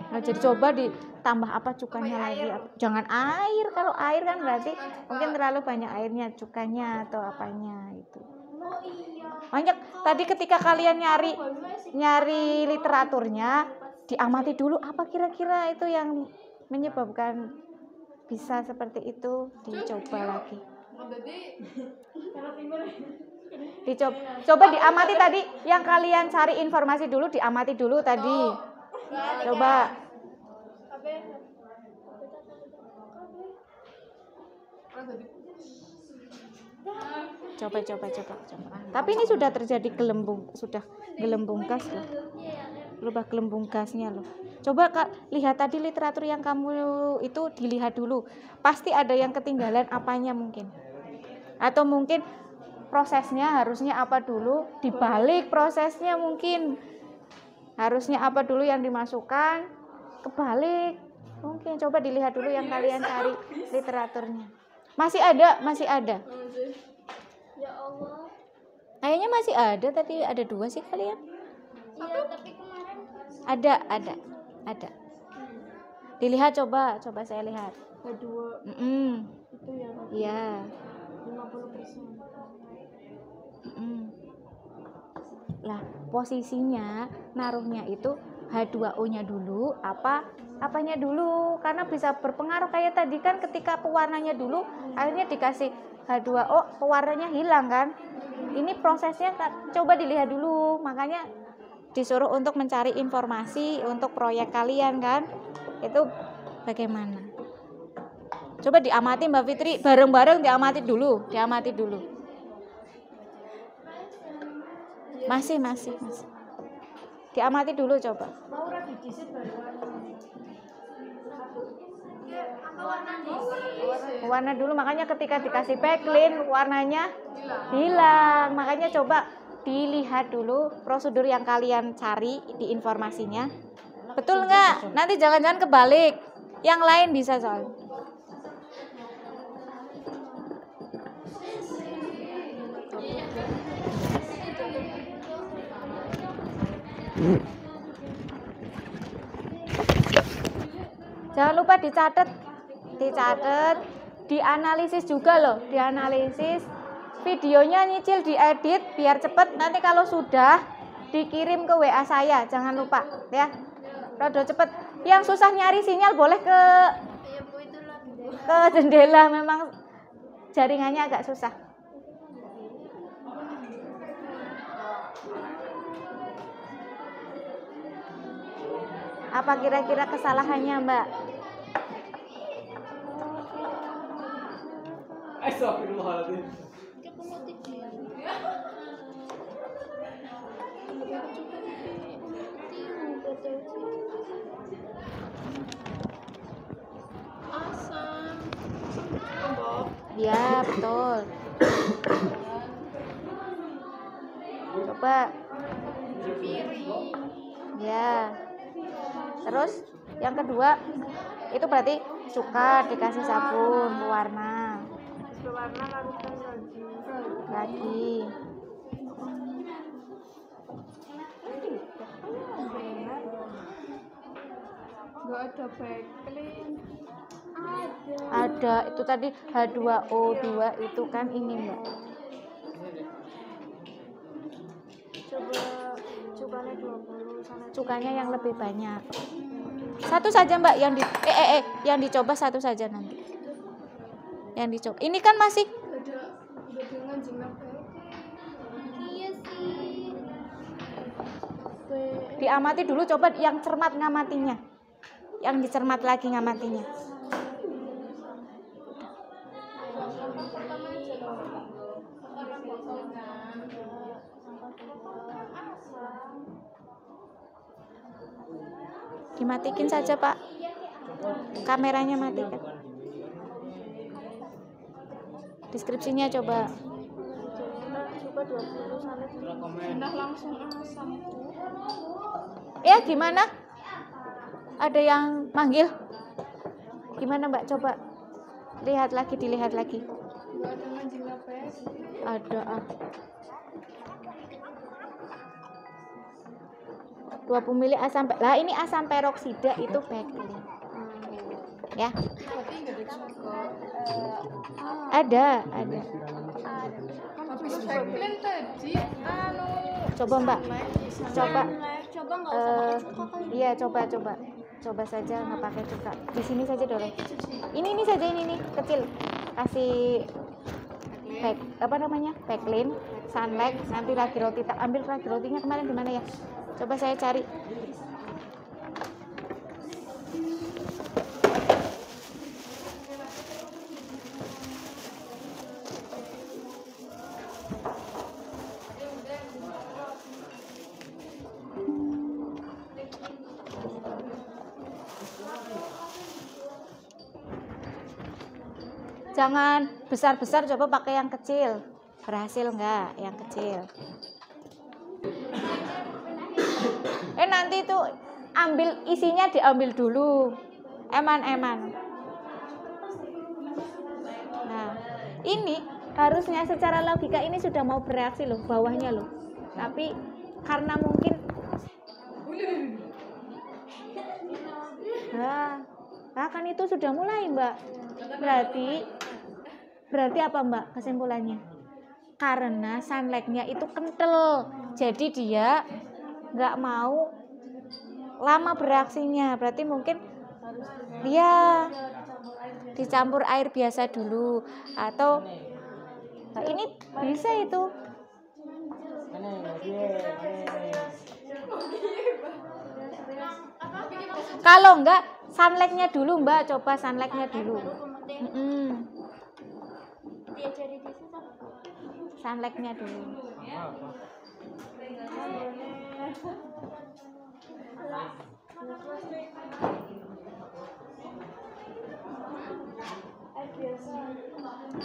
S2: nah, jadi
S1: coba ditambah apa cukanya lagi? Jangan air. Kalau air kan berarti mungkin terlalu banyak airnya, cukanya atau apanya itu. Banyak. Tadi ketika kalian nyari literaturnya, diamati dulu apa kira-kira itu yang menyebabkan bisa seperti itu, dicoba lagi. Coba diamati tadi yang kalian cari informasi dulu, diamati dulu tadi. Coba. Coba. Tapi ini sudah terjadi gelembung gas loh. Berubah gelembung gasnya loh. Coba lihat tadi literatur yang kamu itu dilihat dulu. Pasti ada yang ketinggalan apanya mungkin. Atau mungkin prosesnya harusnya apa dulu, dibalik prosesnya mungkin. Harusnya apa dulu yang dimasukkan, kebalik. Mungkin coba dilihat dulu yang kalian cari literaturnya. Masih ada, masih ada.
S6: Ya Allah.
S1: Kayaknya masih ada, tadi ada 2 sih kalian.
S6: Iya, tapi kemarin
S1: Ada. Dilihat coba saya lihat.
S2: Kedua itu ya Pak,
S1: Iya.
S2: 50%.
S1: Lah, posisinya naruhnya itu H2O-nya dulu apanya dulu, karena bisa berpengaruh kayak tadi kan ketika pewarnanya dulu akhirnya dikasih H2O, pewarnanya hilang kan. Ini prosesnya coba dilihat dulu, makanya disuruh untuk mencari informasi untuk proyek kalian kan. Itu bagaimana? Coba diamati Mbak Fitri, bareng-bareng diamati dulu. Masih. Diamati dulu coba.
S2: Mau rapi disit baru
S1: Warna dulu, makanya ketika dikasih backlink warnanya hilang. Makanya coba dilihat dulu prosedur yang kalian cari di informasinya. Betul nggak? Nanti jangan-jangan kebalik. Yang lain bisa soal. Jangan lupa dicatat, dianalisis juga loh, dianalisis. Videonya nyicil diedit biar cepet. Nanti kalau sudah dikirim ke WA saya, jangan lupa ya. Rada cepet. Yang susah nyari sinyal boleh ke jendela, memang jaringannya agak susah. Apa kira-kira kesalahannya, Mbak?
S3: Astagfirullahaladzim.
S1: Ya, betul. Coba. Ya. Terus yang kedua itu berarti cuka dikasih sabun pewarna.
S2: berwarna larutkan
S1: Lagi.
S2: nggak ada backlink.
S1: Ada, itu tadi H2O2 itu kan ini, Mbak.
S2: Coba cukanya 20 sana.
S1: Cukanya yang lebih banyak. Satu saja, Mbak, yang dicoba satu saja nanti. Yang dicoba. Ini kan masih
S6: Iya sih.
S1: diamati dulu, coba yang cermat ngamatinya. Yang dicermat lagi ngamatinya. Dimatikan saja, Pak. Kameranya matikan. Deskripsinya coba.
S2: Coba 20 sana. Pindah langsung asam.
S1: Ya, gimana? Ada yang manggil? Gimana, Mbak? Coba lihat lagi, dilihat lagi.
S2: Nggak ada mancing lapis.
S1: Ada 20 mili asam. Lah ini asam peroksida itu backlink. Ya.
S2: Tapi nggak ada cuka.
S1: Ada.
S2: Habis backlink tadi
S1: Coba, Mbak. Coba.
S6: Coba nggak usah pakai cuka kan?
S1: Iya, coba saja nggak pakai cuka. Di sini saja dulu. Ini saja ini nih kecil. Kasih backlink, sunlight. Nanti lagi roti, tak ambil lagi rotinya kemarin di mana ya? Coba saya cari. Jangan besar-besar, coba pakai yang kecil. Berhasil enggak yang kecil? Nanti itu ambil isinya, diambil dulu. Eman. Nah, ini harusnya secara logika ini sudah mau bereaksi loh, bawahnya loh. Tapi karena mungkin kan itu sudah mulai, Mbak. Berarti apa, Mbak, kesimpulannya? Karena sunlightnya itu kental, jadi dia nggak mau lama bereaksinya. Berarti mungkin dia dicampur air biasa dulu, atau ini bisa itu. Kalau enggak, sunlightnya dulu, Mbak, coba sunlightnya dulu. Sunlightnya dulu.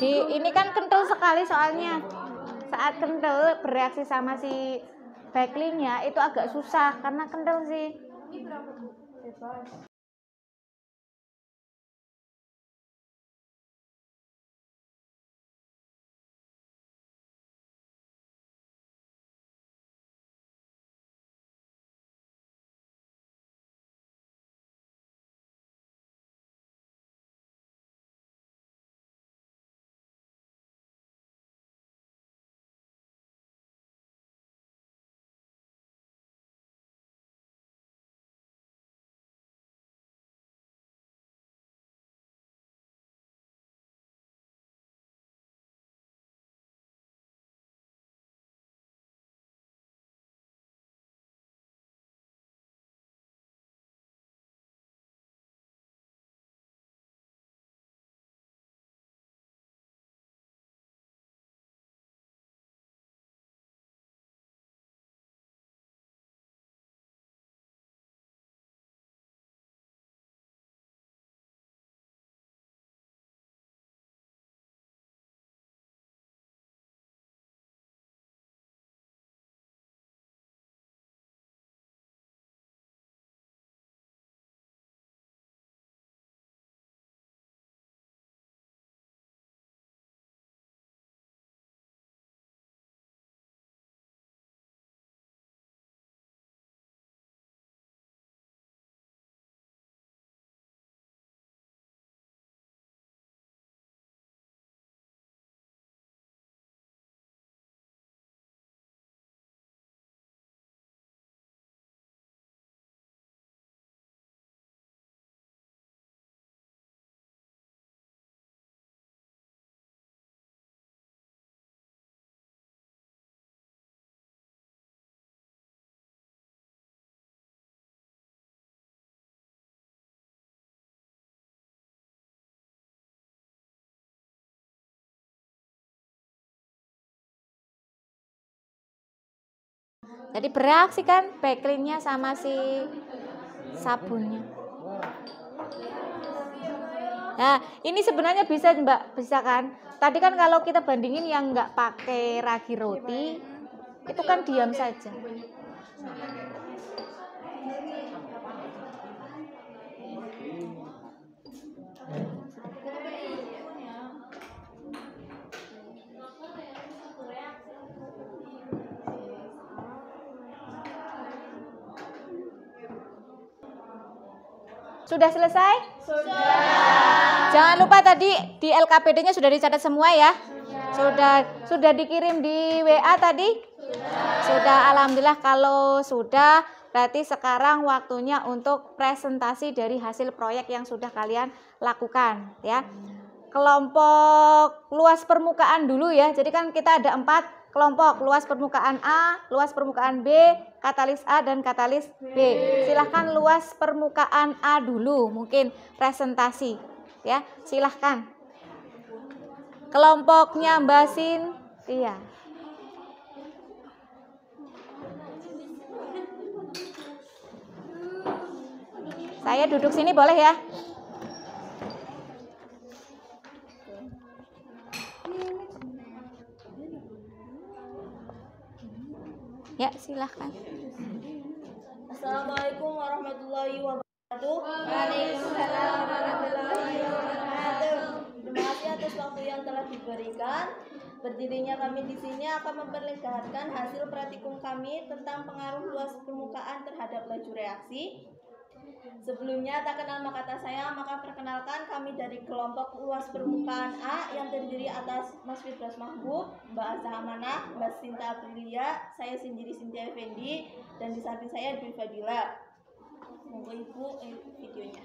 S1: Ini kan kental sekali soalnya. Saat kental bereaksi sama si backlinknya itu agak susah karena kental sih. Jadi bereaksi kan backlinknya sama si sabunnya. Nah, ini sebenarnya bisa, Mbak, bisa kan? Tadi kan kalau kita bandingin yang nggak pakai ragi roti, itu kan diam saja. Sudah selesai? Sudah. Jangan lupa tadi di LKPD-nya sudah dicatat semua ya? Sudah dikirim di WA tadi? Sudah, alhamdulillah. Kalau sudah, berarti sekarang waktunya untuk presentasi dari hasil proyek yang sudah kalian lakukan ya. Kelompok luas permukaan dulu ya. Jadi kan kita ada 4 kelompok, luas permukaan A, luas permukaan B, katalis A dan katalis B. Silahkan luas permukaan A dulu, mungkin presentasi ya, silahkan. Kelompoknya Mbak Sin, iya. Saya duduk sini boleh ya? Ya, silahkan.
S4: Assalamualaikum warahmatullahi wabarakatuh.
S1: Waalaikumsalam
S4: warahmatullahi wabarakatuh. Terima kasih atas waktu yang telah diberikan. Berdirinya kami di sini akan memperlihatkan hasil praktikum kami tentang pengaruh luas permukaan terhadap laju reaksi. Sebelumnya tak kenal maka kata saya, maka perkenalkan kami dari kelompok luas permukaan A yang terdiri atas Mas Firdaus Mahbub, Mbak Azah Amanah, Mbak Sinta Aprilia, saya sendiri Cynthia Effendi, dan di samping saya Dwi Fadila. Monggo Ibu videonya.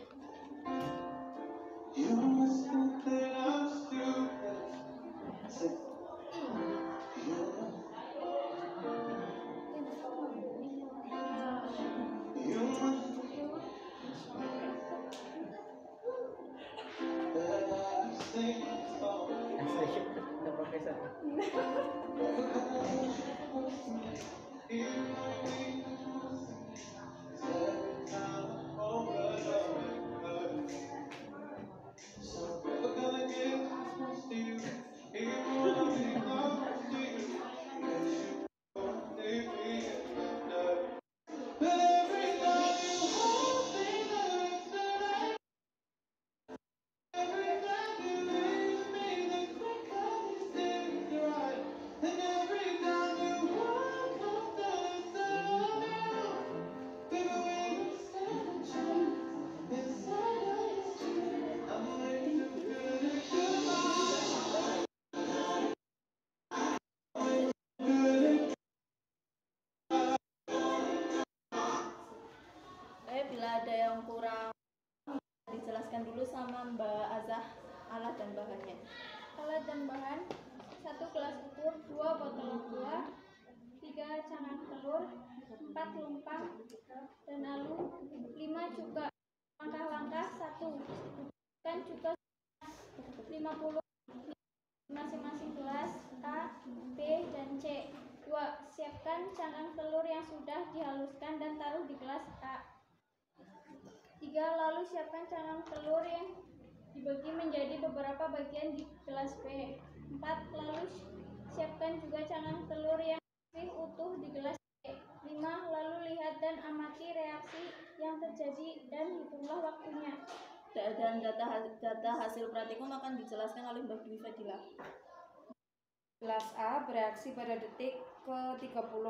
S4: Bila ada yang kurang dijelaskan dulu sama Mbak Azah alat dan bahannya.
S6: Alat dan bahan: 1 gelas ukur, 2 botol gula, 3 cangkang telur, 4 lumpang dan alu, 5 cuka langkah-langkah, 1 ikan cuka 50 masing-masing gelas A, B, dan C. 2. Siapkan cangkang telur yang sudah dihaluskan dan taruh di gelas A. 3. Lalu siapkan cangkang telur yang dibagi menjadi beberapa bagian di gelas B. 4. Lalu siapkan juga cangkang telur yang masih utuh di gelas C. 5. Lalu lihat dan amati reaksi yang terjadi dan hitunglah waktunya.
S4: Dan data hasil praktikum akan dijelaskan oleh Mbak Dwi Fadila.
S8: Gelas A bereaksi pada detik ke-30.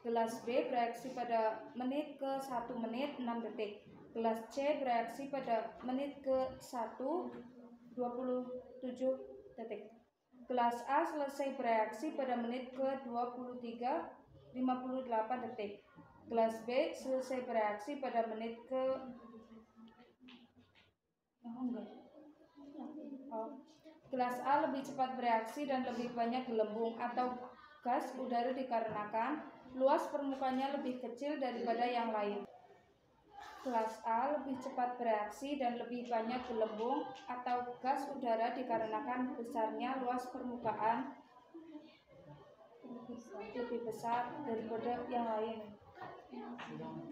S8: Gelas B bereaksi pada menit ke-1 menit 6 detik. Gelas C bereaksi pada menit ke-1 27 detik. Gelas A selesai bereaksi pada menit ke-23 58 detik. Gelas B selesai bereaksi pada menit ke Gelas A lebih cepat bereaksi dan lebih banyak gelembung atau gas udara dikarenakan luas permukaannya lebih kecil daripada yang lain. Gelas A lebih cepat bereaksi dan lebih banyak gelembung atau gas udara dikarenakan besarnya luas permukaan lebih besar daripada yang lain.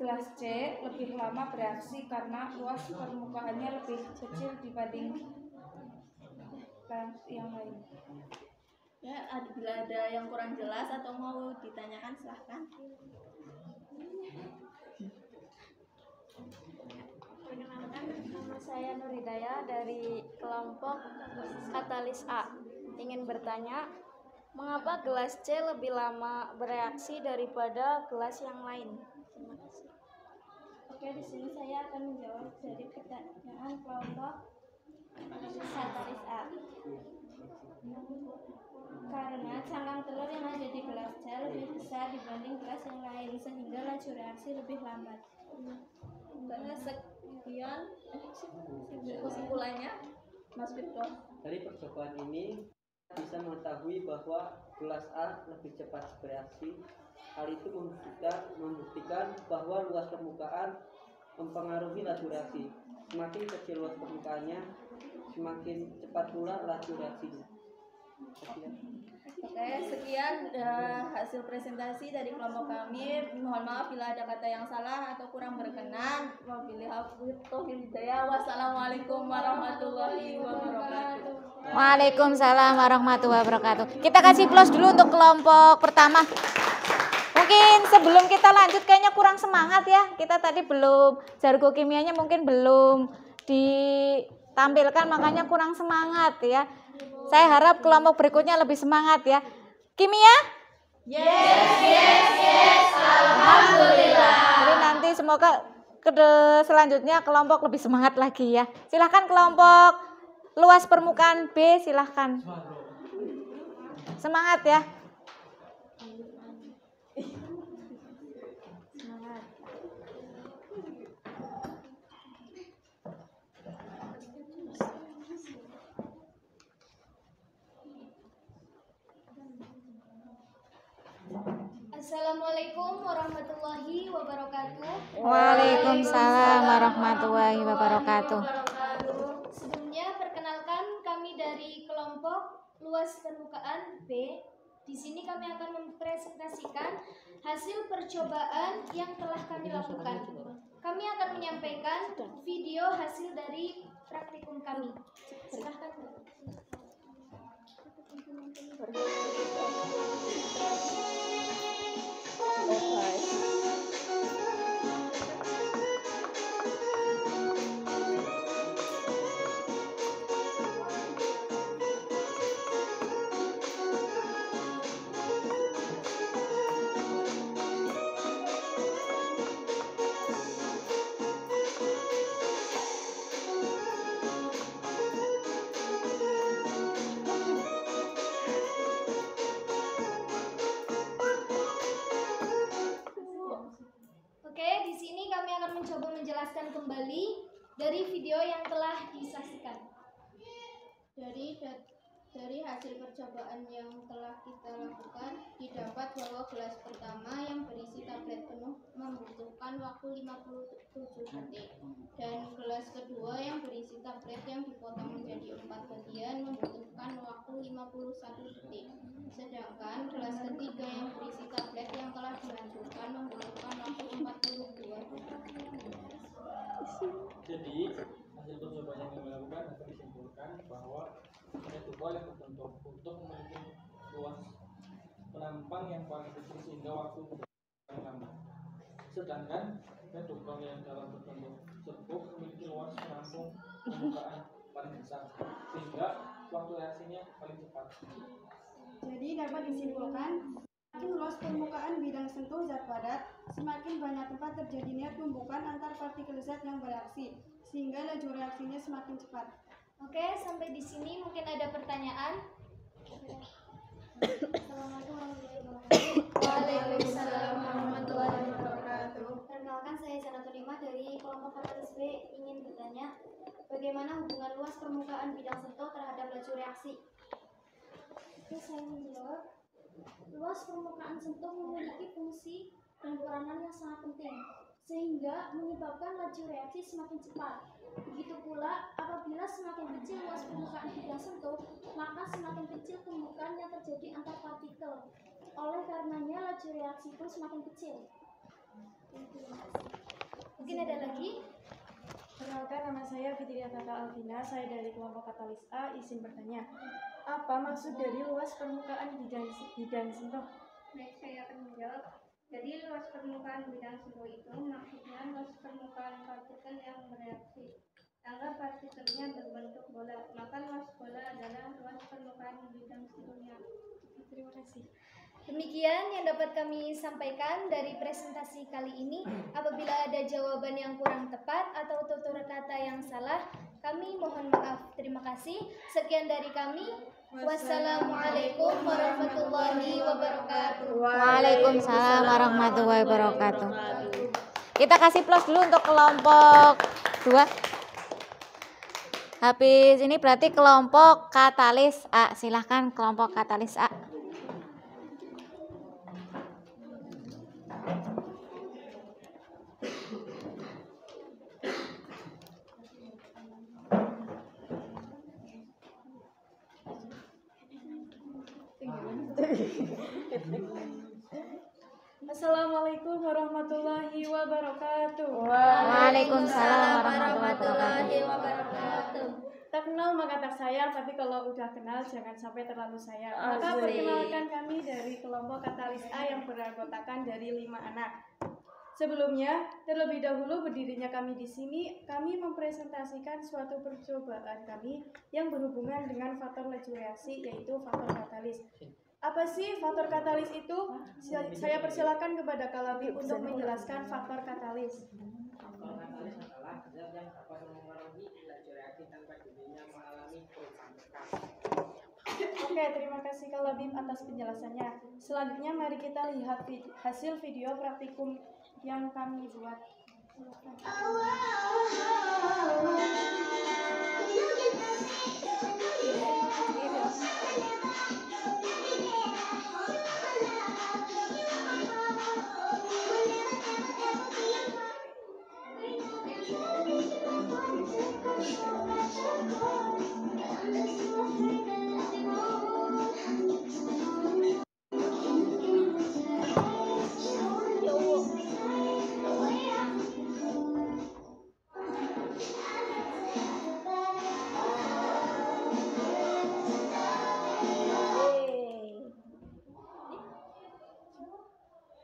S8: Gelas C lebih lama bereaksi karena luas permukaannya lebih kecil dibanding yang lain.
S4: Ya, bila ada yang kurang jelas atau mau ditanyakan silahkan.
S9: Perkenalkan, nama saya Nur Hidayah dari kelompok Katalis A. Ingin bertanya, mengapa gelas C lebih lama bereaksi daripada gelas yang lain? Terima kasih.
S6: Oke, di sini saya akan menjawab dari pertanyaan kelompok Katalis A. Karena cangkang telur yang ada di gelas C lebih besar dibanding gelas yang lain, sehingga laju reaksi lebih lambat.
S4: Sekian kesimpulannya, Mas Firdaus.
S3: Dari percobaan ini bisa mengetahui bahwa gelas A lebih cepat bereaksi. Hal itu membuktikan bahwa luas permukaan mempengaruhi laju reaksi. Semakin kecil luas permukaannya, semakin cepat pula laju reaksinya.
S4: Oke, sekian hasil presentasi dari kelompok kami. Mohon maaf bila ada kata yang salah atau kurang berkenan. Wassalamualaikum warahmatullahi wabarakatuh.
S1: Waalaikumsalam warahmatullahi wabarakatuh. Kita kasih plus dulu untuk kelompok pertama. Mungkin sebelum kita lanjut kayaknya kurang semangat ya. Kita tadi belum, jargo kimianya mungkin belum ditampilkan, makanya kurang semangat ya. Saya harap kelompok berikutnya lebih semangat ya. Kimia?
S4: Yes, alhamdulillah.
S1: Jadi nanti semoga selanjutnya kelompok lebih semangat lagi ya. Silahkan kelompok luas permukaan B, silahkan. Semangat ya.
S6: Assalamualaikum warahmatullahi wabarakatuh.
S1: Waalaikumsalam warahmatullahi wabarakatuh.
S6: Sebelumnya perkenalkan kami dari kelompok luas permukaan B. Di sini kami akan mempresentasikan hasil percobaan yang telah kami lakukan. Kami akan menyampaikan video hasil dari praktikum kami. Silahkan. Oke, di sini kami akan mencoba menjelaskan kembali dari video yang telah disaksikan. Dari hasil percobaan yang telah kita lakukan, didapat bahwa gelas pertama yang berisi tablet penuh membutuhkan waktu 57 detik, dan gelas kedua yang berisi tablet yang dipotong menjadi 4 bagian membutuhkan waktu 51 detik. Sedangkan gelas ketiga yang berisi tablet yang telah dihancurkan membutuhkan waktu 42 detik.
S10: Jadi hasil percobaan yang kami lakukan dapat disimpulkan bahwa ada tumpal yang terbentuk untuk memiliki luas penampang yang paling kecil sehingga waktu paling lama. Sedangkan tumpal yang dalam berbentuk serbuk memiliki luas penampung permukaan paling besar sehingga waktu reaksinya paling cepat.
S2: Jadi dapat disimpulkan, semakin luas permukaan bidang sentuh zat padat, semakin banyak tempat terjadinya tumbukan antar partikel zat yang bereaksi, sehingga laju reaksinya semakin cepat.
S6: Oke, sampai di sini mungkin ada pertanyaan. Assalamualaikum warahmatullahi wabarakatuh.
S2: Waalaikumsalam warahmatullahi wabarakatuh.
S6: Perkenalkan, saya Sanatunima dari kelompok katalis B ingin bertanya, bagaimana hubungan luas permukaan bidang sentuh terhadap laju reaksi? Oke, saya menjawab. Luas permukaan sentuh memiliki fungsi dan peranan yang sangat penting, sehingga menyebabkan laju reaksi semakin cepat. Begitu pula, apabila semakin kecil luas permukaan bidang sentuh, maka semakin kecil tumbukan yang terjadi antar partikel. Oleh karenanya, laju reaksi pun semakin kecil. Mungkin ada lagi?
S2: Perkenalkan, nama saya Fitria Tata Alvina, saya dari kelompok katalis A, izin bertanya. Apa maksud dari luas permukaan bidang sentuh?
S6: Baik, saya akan menjawab. Jadi luas permukaan bidang sentuh itu maksudnya luas permukaan partikel yang bereaksi. Anggap partikelnya berbentuk bola, maka luas bola adalah luas permukaan bidang sentuhnya. Terima kasih. Demikian yang dapat kami sampaikan dari presentasi kali ini. Apabila ada jawaban yang kurang tepat atau tutur kata yang salah, kami mohon maaf. Terima kasih. Sekian dari kami. Wassalamualaikum warahmatullahi wabarakatuh.
S1: Waalaikumsalam warahmatullahi wabarakatuh. Kita kasih plus dulu untuk kelompok 2. Habis ini berarti kelompok katalis A. Silahkan kelompok katalis A.
S2: Assalamualaikum warahmatullahi wabarakatuh.
S1: Waalaikumsalam warahmatullahi wabarakatuh.
S2: Tak kenal maka tak sayang, tapi kalau udah kenal jangan sampai terlalu sayang. Maka
S4: Asik.
S2: perkenalkan kami dari kelompok Katalis A yang beranggotakan dari 5 anak. Sebelumnya, terlebih dahulu berdirinya kami di sini, kami mempresentasikan suatu percobaan kami yang berhubungan dengan faktor laju reaksi, yaitu faktor katalis. Apa sih faktor katalis itu? Saya persilakan kepada Kalabib untuk menjelaskan faktor katalis.
S3: Faktor katalis adalah zat yang dapat mempengaruhi laju reaksi tanpa dirinya mengalami perubahan tekan.
S2: Oke, terima kasih Kalabib atas penjelasannya. Selanjutnya mari kita lihat hasil video praktikum yang kami buat.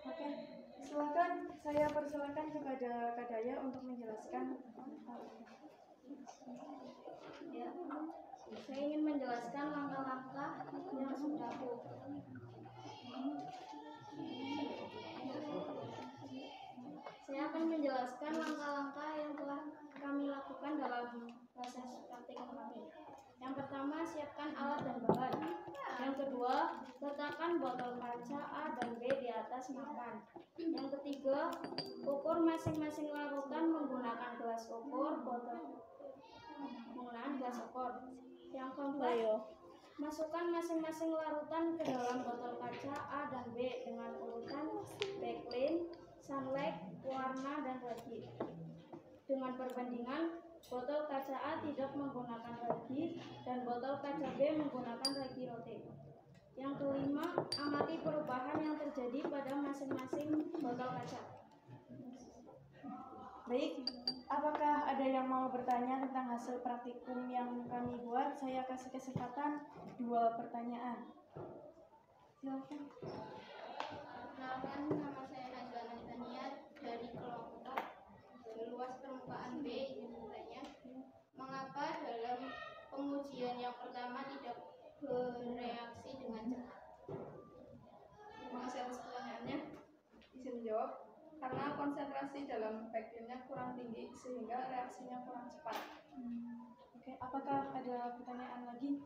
S2: Oke, silakan saya persilakan kepada Kak Daya untuk menjelaskan.
S9: Ya, saya ingin menjelaskan langkah-langkah yang sudah Saya akan menjelaskan langkah-langkah yang telah kami lakukan dalam proses praktikum kami. Yang pertama, siapkan alat dan bahan. Yang kedua, letakkan botol kaca A dan B di atas makan. Yang ketiga, ukur masing-masing larutan menggunakan gelas ukur, penggunaan gelas ukur. Yang keempat, masukkan masing-masing larutan ke dalam botol kaca A dan B dengan urutan backlink, sunlight, warna, dan ragi. Dengan perbandingan, botol kaca A tidak menggunakan ragi dan botol kaca B menggunakan ragi rotate. Yang kelima, amati perubahan yang terjadi pada masing-masing botol kaca.
S2: Baik, apakah ada yang mau bertanya tentang hasil praktikum yang kami buat? Saya kasih kesempatan 2 pertanyaan. Silakan.
S9: Perkenalkan, nama saya Najwa Nathaniar dari kelompok luas permukaan B. Ingin bertanya, mengapa dalam pengujian yang pertama tidak bereaksi dengan cepat?
S8: Terima kasih atas pertanyaannya. Izin jawab, karena konsentrasi dalam bakterinnya kurang tinggi sehingga reaksinya kurang cepat.
S2: Oke, apakah ada pertanyaan lagi?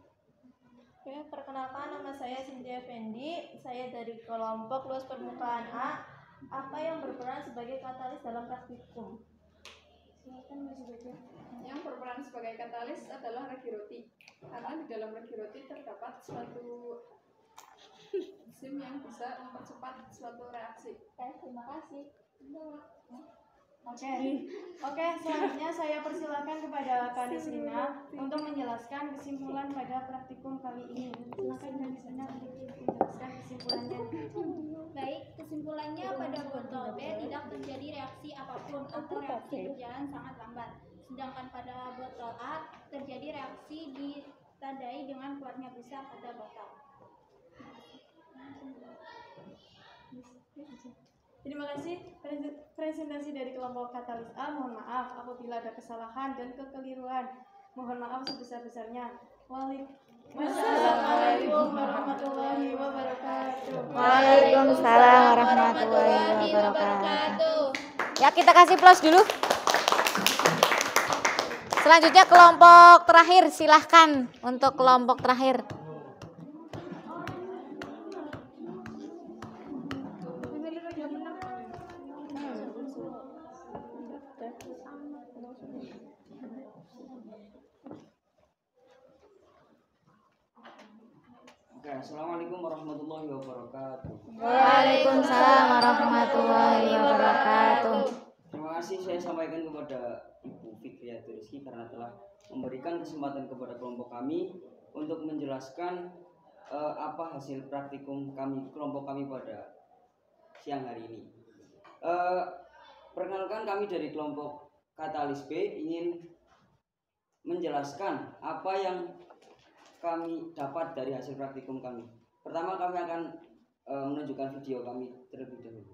S4: Oke, perkenalkan nama saya Cynthia Fendi. Saya dari kelompok luas permukaan A. Apa yang berperan sebagai katalis dalam praktikum?
S2: Silakan Mas Baja.
S8: Yang berperan sebagai katalis adalah ragi roti. Karena di dalam ragi roti terdapat suatu enzim yang bisa mempercepat suatu reaksi.
S9: Terima kasih.
S2: Oke, selanjutnya saya persilakan kepada Kak Nisrina untuk menjelaskan kesimpulan pada praktikum kali ini. Silakan Kak Nisrina untuk menjelaskan kesimpulannya.
S9: Baik, kesimpulannya pada botol B tidak terjadi reaksi apapun atau reaksi berjalan sangat lambat. Sedangkan pada botol A terjadi reaksi ditandai dengan keluarnya busa pada botol.
S2: Terima kasih presentasi dari kelompok Katalis A. Mohon maaf apabila ada kesalahan dan kekeliruan. Mohon maaf sebesar-besarnya. Wassalamualaikum warahmatullahi wabarakatuh.
S1: Waalaikumsalam warahmatullahi wabarakatuh. Ya, kita kasih plus dulu. Selanjutnya kelompok terakhir, silahkan untuk kelompok terakhir.
S3: Oke, assalamualaikum warahmatullahi wabarakatuh.
S1: Waalaikumsalam warahmatullahi wabarakatuh.
S3: Terima kasih saya sampaikan kepada Ibu Fikriyatul Rizki karena telah memberikan kesempatan kepada kelompok kami untuk menjelaskan apa hasil praktikum kelompok kami pada siang hari ini. Perkenalkan, kami dari kelompok Katalis B ingin
S11: menjelaskan apa yang kami dapat dari hasil praktikum kami. Pertama kami akan menunjukkan video kami terlebih dahulu.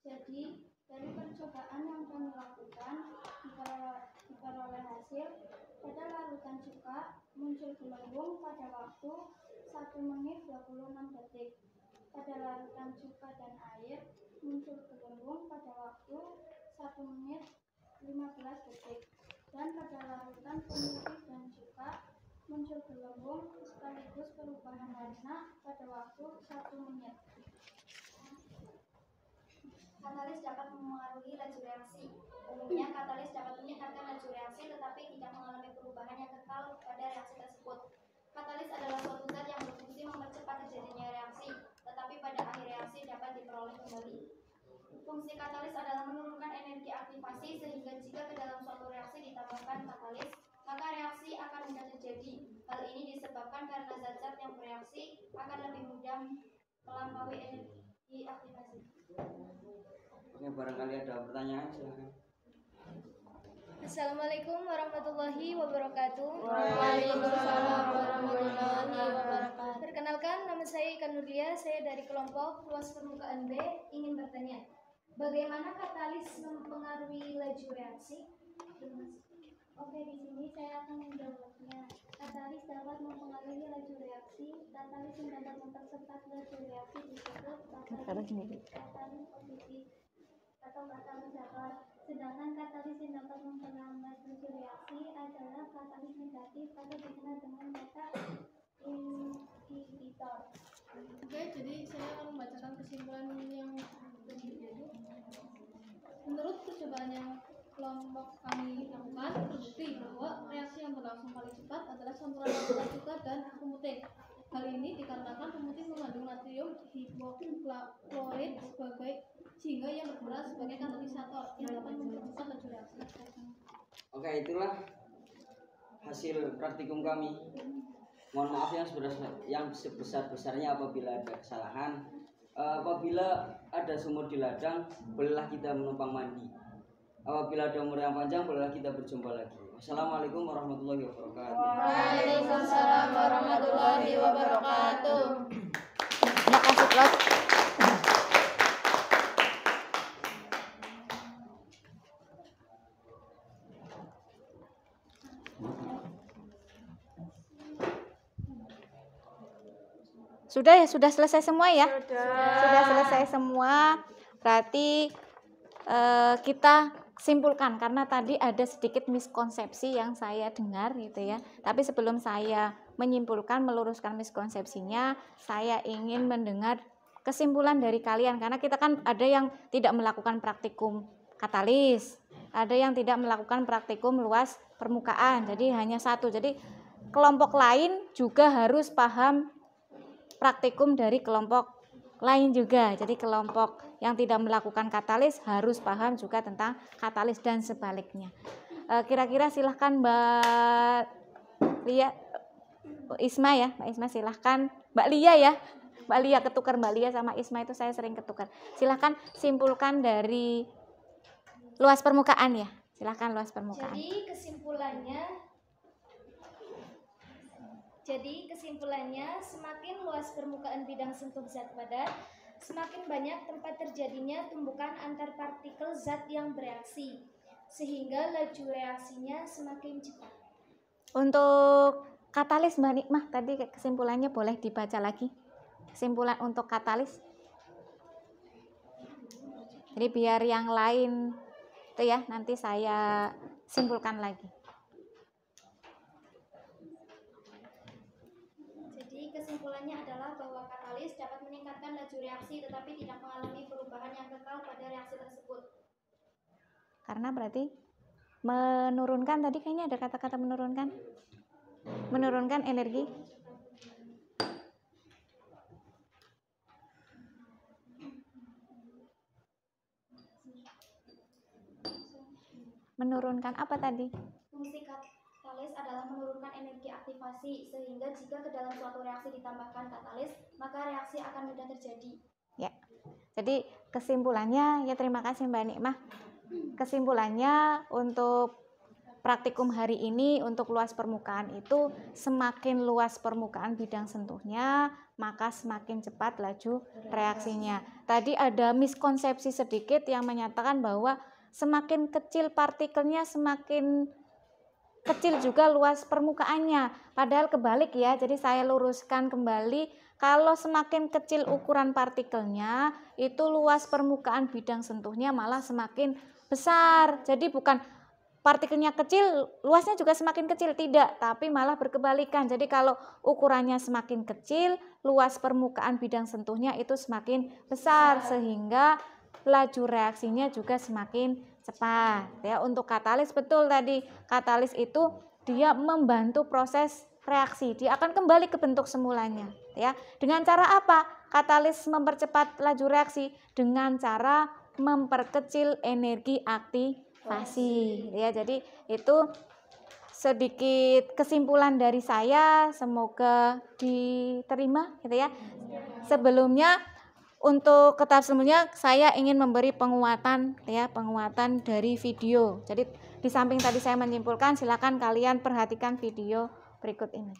S6: Jadi, dari percobaan yang kami lakukan, diperoleh hasil pada larutan cuka muncul gelembung pada waktu 1 menit 26 detik. Pada larutan cuka dan air muncul gelembung pada waktu 1 menit 15 detik. Dan pada larutan pemutih dan cuka muncul gelembung sekaligus perubahan warna pada waktu 1 menit.
S12: Katalis dapat mempengaruhi laju reaksi. Umumnya, katalis dapat meningkatkan laju reaksi tetapi tidak mengalami perubahan yang kekal pada reaksi tersebut. Katalis adalah suatu zat yang berfungsi mempercepat terjadinya reaksi, tetapi pada akhir reaksi dapat diperoleh kembali. Fungsi katalis adalah menurunkan energi aktivasi sehingga jika ke dalam suatu reaksi ditambahkan katalis, maka reaksi akan mudah terjadi. Hal ini disebabkan karena zat-zat yang bereaksi akan lebih mudah melampaui energi aktivasi.
S11: Oke, barangkali ada pertanyaan, silakan.
S9: Assalamualaikum warahmatullahi wabarakatuh.
S6: Waalaikumsalam warahmatullahi wabarakatuh.
S9: Perkenalkan, nama saya Ika Nurlia, saya dari kelompok luas permukaan B, ingin bertanya, bagaimana katalis mempengaruhi laju reaksi?
S6: Oke, di sini saya akan menjawabnya. Katalis dapat mempengaruhi laju reaksi. Katalis yang dapat mempercepat laju reaksi disebut katalis positif atau katalis dapat. Sedangkan katalis yang dapat memperlambat laju reaksi adalah katalis negatif atau dikenal dengan kata inhibitor.
S13: Oke, jadi saya akan membacakan kesimpulan yang terjadi. Menurut percobaan yang kelompok kami lakukan, terbukti bahwa reaksi yang berlangsung paling cepat adalah campuran larutan cuka dan pemutih. Hal ini dikarenakan pemutih mengandung natrium hipoklorid sehingga ia berperan sebagai katalisator yang dapat mempercepat laju reaksi.
S11: Oke, itulah hasil praktikum kami. Mohon maaf yang sebesar-besarnya apabila ada kesalahan. Apabila ada sumur di ladang, bolehlah kita menumpang mandi. Apabila ada umur yang panjang, bolehlah kita berjumpa lagi. Wassalamualaikum warahmatullahi wabarakatuh.
S6: Waalaikumsalam warahmatullahi wabarakatuh.
S1: Terima kasih, Prof. Sudah ya, sudah selesai semua ya? Sudah selesai semua. Berarti kita simpulkan karena tadi ada sedikit miskonsepsi yang saya dengar gitu ya. Tapi sebelum saya menyimpulkan, meluruskan miskonsepsinya, saya ingin mendengar kesimpulan dari kalian karena kita kan ada yang tidak melakukan praktikum katalis, ada yang tidak melakukan praktikum luas permukaan. Jadi hanya satu. Jadi kelompok lain juga harus paham praktikum dari kelompok lain juga. Jadi kelompok yang tidak melakukan katalis harus paham juga tentang katalis dan sebaliknya. Kira-kira silahkan Mbak Lia, Isma ya, Mbak Isma silahkan. Mbak Lia ya, Mbak Lia ketukar, Mbak Lia sama Isma itu saya sering ketukar. Silahkan simpulkan dari luas permukaan ya. Silahkan luas permukaan.
S9: Jadi kesimpulannya, semakin luas permukaan bidang sentuh zat padat, semakin banyak tempat terjadinya tumbukan antar partikel zat yang bereaksi, sehingga laju reaksinya semakin cepat.
S1: Untuk katalis Mbak Nikmah, tadi kesimpulannya boleh dibaca lagi. Kesimpulan untuk katalis. Jadi biar yang lain itu ya, nanti saya simpulkan lagi.
S12: Jadi kesimpulannya adalah bahwa katalis dapat meningkatkan laju reaksi tetapi tidak mengalami perubahan yang kekal pada reaksi tersebut.
S1: Karena berarti menurunkan, tadi kayaknya ada kata-kata menurunkan energi. Menurunkan apa tadi?
S12: Fungsi katalis adalah menurunkan energi aktivasi, sehingga jika ke dalam suatu reaksi ditambahkan katalis, maka reaksi akan mudah terjadi.
S1: Ya, jadi kesimpulannya, ya terima kasih Mbak Nikmah. Kesimpulannya untuk praktikum hari ini untuk luas permukaan itu, semakin luas permukaan bidang sentuhnya, maka semakin cepat laju reaksinya. Tadi ada miskonsepsi sedikit yang menyatakan bahwa semakin kecil partikelnya, semakin kecil juga luas permukaannya. Padahal kebalik ya, jadi saya luruskan kembali, kalau semakin kecil ukuran partikelnya, itu luas permukaan bidang sentuhnya malah semakin besar. Jadi bukan partikelnya kecil, luasnya juga semakin kecil, tidak, tapi malah berkebalikan. Jadi kalau ukurannya semakin kecil, luas permukaan bidang sentuhnya itu semakin besar, sehingga laju reaksinya juga semakin cepat. Ya, untuk katalis betul tadi, katalis itu dia membantu proses reaksi, dia akan kembali ke bentuk semulanya. Ya, dengan cara apa? Katalis mempercepat laju reaksi dengan cara memperkecil energi aktivasi. Ya, jadi itu sedikit kesimpulan dari saya, semoga diterima gitu ya. Sebelumnya untuk ke tahap selanjutnya saya ingin memberi penguatan ya, penguatan dari video. Jadi di samping tadi saya menyimpulkan, silakan kalian perhatikan video berikut ini.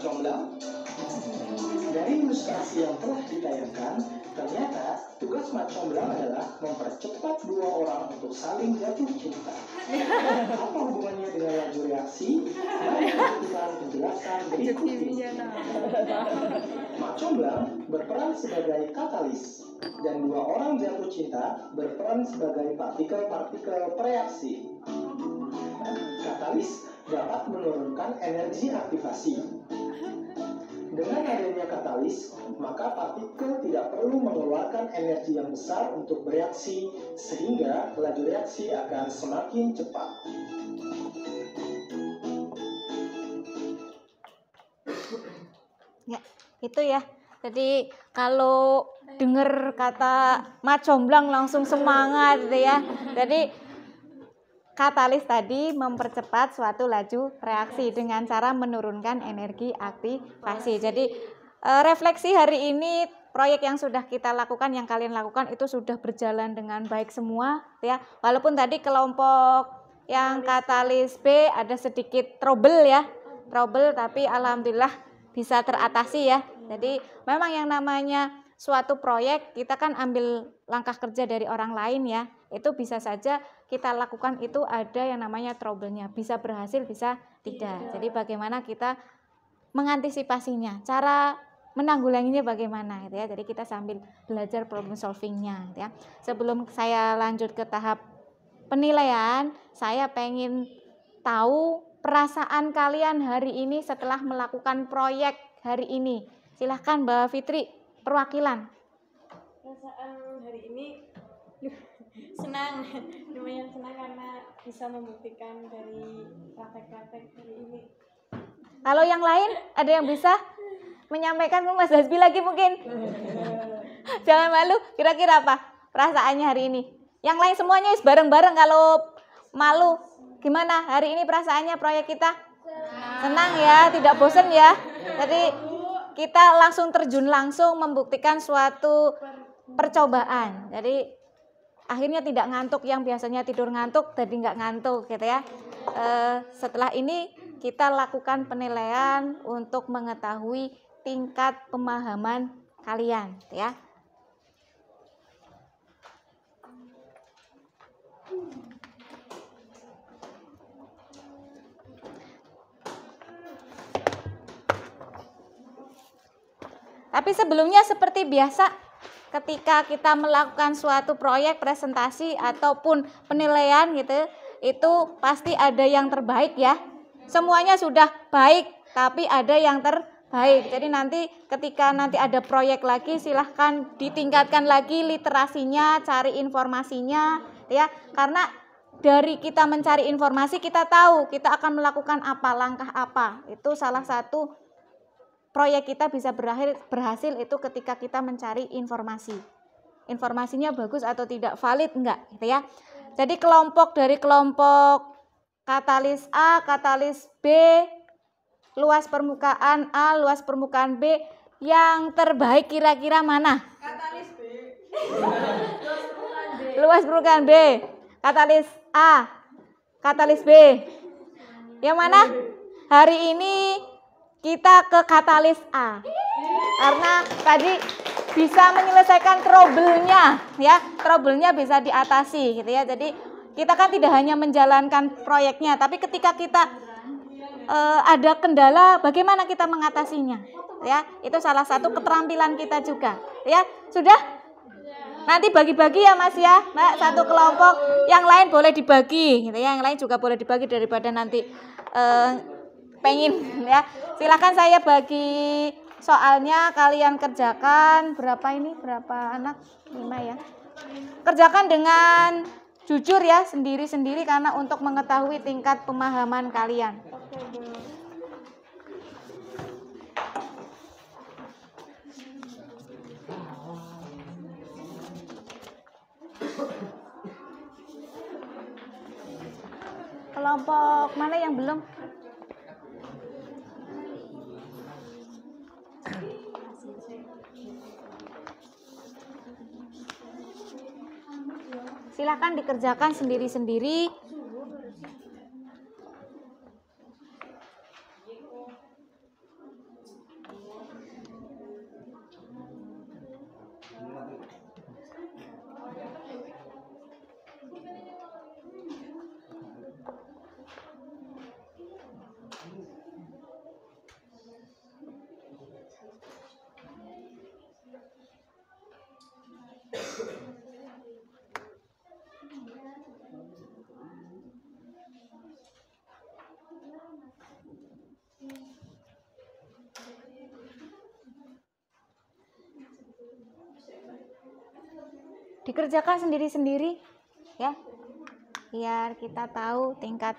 S14: Mak Comblang? Dari ilustrasi yang telah ditayangkan, ternyata tugas Mak Comblang adalah mempercepat dua orang untuk saling jatuh cinta. Apa hubungannya dengan laju reaksi? Mari kita lakukan penjelasan berikut ini. Mak Comblang berperan sebagai katalis, dan dua orang jatuh cinta berperan sebagai partikel-partikel bereaksi. Katalis dapat menurunkan energi aktivasi. Dengan adanya katalis, maka partikel tidak perlu mengeluarkan energi yang besar untuk bereaksi, sehingga laju reaksi akan semakin cepat.
S1: Ya, itu ya. Jadi kalau dengar kata Mak Comblang langsung semangat gitu ya. Jadi katalis tadi mempercepat suatu laju reaksi dengan cara menurunkan energi aktivasi. Jadi refleksi hari ini proyek yang sudah kita lakukan, yang kalian lakukan itu sudah berjalan dengan baik semua ya. Walaupun tadi kelompok yang katalis B ada sedikit trouble ya. Trouble tapi alhamdulillah bisa teratasi ya. Jadi memang yang namanya suatu proyek kita kan ambil langkah kerja dari orang lain ya. Itu bisa saja kita lakukan itu ada yang namanya trouble-nya. Bisa berhasil, bisa tidak. Jadi bagaimana kita mengantisipasinya, cara menanggulanginya bagaimana gitu ya. Jadi kita sambil belajar problem solving-nya gitu ya. Sebelum saya lanjut ke tahap penilaian, saya pengen tahu perasaan kalian hari ini setelah melakukan proyek hari ini. Silahkan Mbak Fitri, perwakilan.
S9: Perasaan hari ini senang, lumayan senang karena bisa membuktikan dari praktek-praktek hari ini.
S1: Kalau yang lain ada yang bisa menyampaikan ke Mas Hasbi lagi mungkin? Jangan malu, kira-kira apa perasaannya hari ini? Yang lain semuanya bareng-bareng, kalau malu gimana hari ini perasaannya proyek kita? Senang ya, tidak bosan ya. Jadi kita langsung terjun langsung membuktikan suatu percobaan. Jadi akhirnya tidak ngantuk, yang biasanya tidur ngantuk jadi nggak ngantuk gitu ya. Setelah ini kita lakukan penilaian untuk mengetahui tingkat pemahaman kalian ya. Tapi sebelumnya seperti biasa, ketika kita melakukan suatu proyek presentasi ataupun penilaian gitu, itu pasti ada yang terbaik ya. Semuanya sudah baik, tapi ada yang terbaik. Jadi nanti ketika nanti ada proyek lagi, silahkan ditingkatkan lagi literasinya, cari informasinya ya. Karena dari kita mencari informasi, kita tahu kita akan melakukan apa, langkah apa. Itu salah satu proyek kita bisa berhasil itu ketika kita mencari informasi. Informasinya bagus atau tidak, valid enggak gitu ya. Jadi dari kelompok katalis A, katalis B, luas permukaan A, luas permukaan B, yang terbaik kira-kira mana?
S2: Katalis B.
S1: Luas permukaan B. Katalis A, katalis B. Yang mana? Hari ini kita ke katalis A karena tadi bisa menyelesaikan trouble-nya ya, trouble-nya bisa diatasi gitu ya. Jadi kita kan tidak hanya menjalankan proyeknya, tapi ketika kita ada kendala, bagaimana kita mengatasinya ya. Itu salah satu keterampilan kita juga ya. Sudah? Nanti bagi-bagi ya Mas ya, Mbak, satu kelompok, yang lain boleh dibagi gitu ya, yang lain juga boleh dibagi daripada nanti pengen ya. Silakan saya bagi soalnya, kalian kerjakan berapa anak? 5 ya. Kerjakan dengan jujur ya, sendiri-sendiri karena untuk mengetahui tingkat pemahaman kalian. Kelompok mana yang belum? Silakan dikerjakan sendiri-sendiri. dikerjakan sendiri-sendiri ya, biar kita tahu tingkat.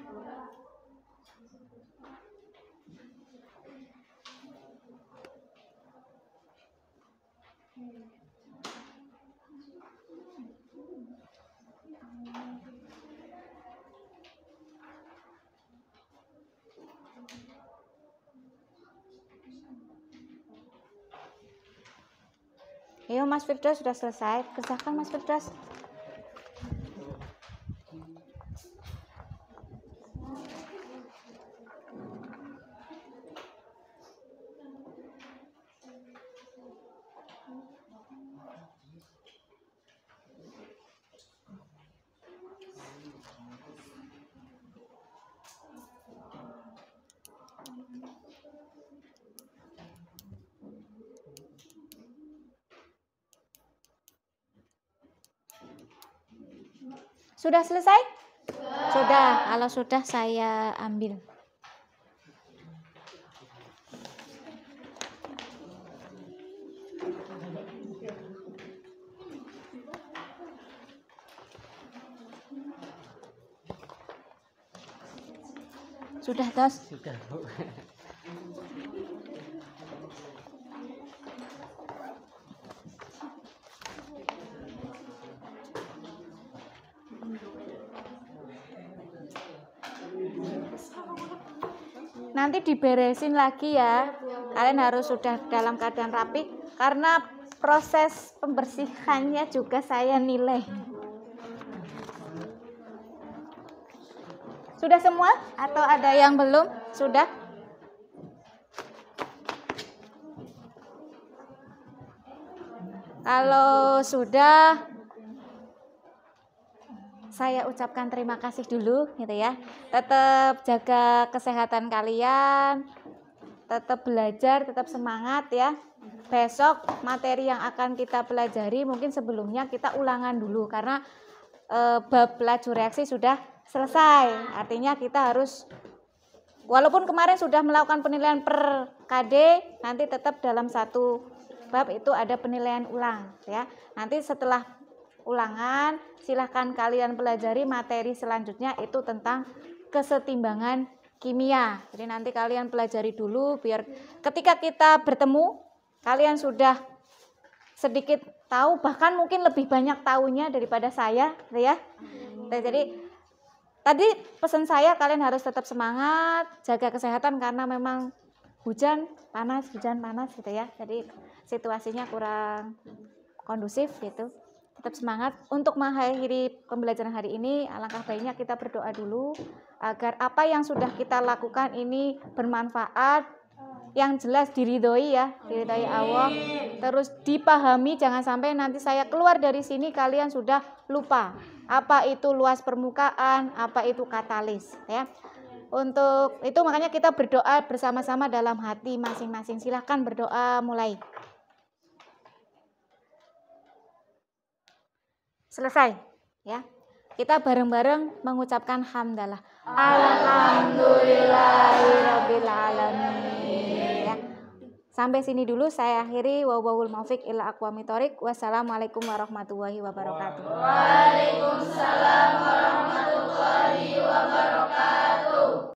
S1: Ayo Mas Firdaus, sudah selesai, kerjakan Mas Firdaus. Sudah selesai? Sudah. Kalau sudah saya ambil. Sudah, Tos?
S7: Sudah, Bu.
S1: Nanti diberesin lagi ya. Kalian harus sudah dalam keadaan rapi karena proses pembersihannya juga saya nilai. Sudah semua atau ada yang belum? Sudah? Kalau sudah, saya ucapkan terima kasih dulu gitu ya. Tetap jaga kesehatan kalian, tetap belajar, tetap semangat ya. Besok materi yang akan kita pelajari mungkin sebelumnya kita ulangan dulu karena bab laju reaksi sudah selesai. Artinya kita harus, walaupun kemarin sudah melakukan penilaian per KD, nanti tetap dalam satu bab itu ada penilaian ulang ya. Nanti setelah ulangan silahkan kalian pelajari materi selanjutnya itu tentang kesetimbangan kimia. Jadi nanti kalian pelajari dulu biar ketika kita bertemu kalian sudah sedikit tahu, bahkan mungkin lebih banyak tahunya daripada saya ya. Jadi tadi pesan saya kalian harus tetap semangat, jaga kesehatan karena memang hujan panas gitu ya. Jadi situasinya kurang kondusif gitu. Tetap semangat. Untuk mengakhiri pembelajaran hari ini, alangkah baiknya kita berdoa dulu agar apa yang sudah kita lakukan ini bermanfaat, yang jelas diridhoi ya, diridhoi Allah. Terus dipahami, jangan sampai nanti saya keluar dari sini kalian sudah lupa apa itu luas permukaan, apa itu katalis ya. Untuk itu makanya kita berdoa bersama-sama dalam hati masing-masing. Silahkan berdoa mulai. Selesai ya. Kita bareng-bareng mengucapkan hamdalah. Alhamdulillahirabbil alamin ya. Sampai sini dulu saya akhiri. Wallahul muwaffiq ila aqwamit thoriq. Wassalamualaikum warahmatullahi wabarakatuh.
S15: Waalaikumsalam warahmatullahi wabarakatuh.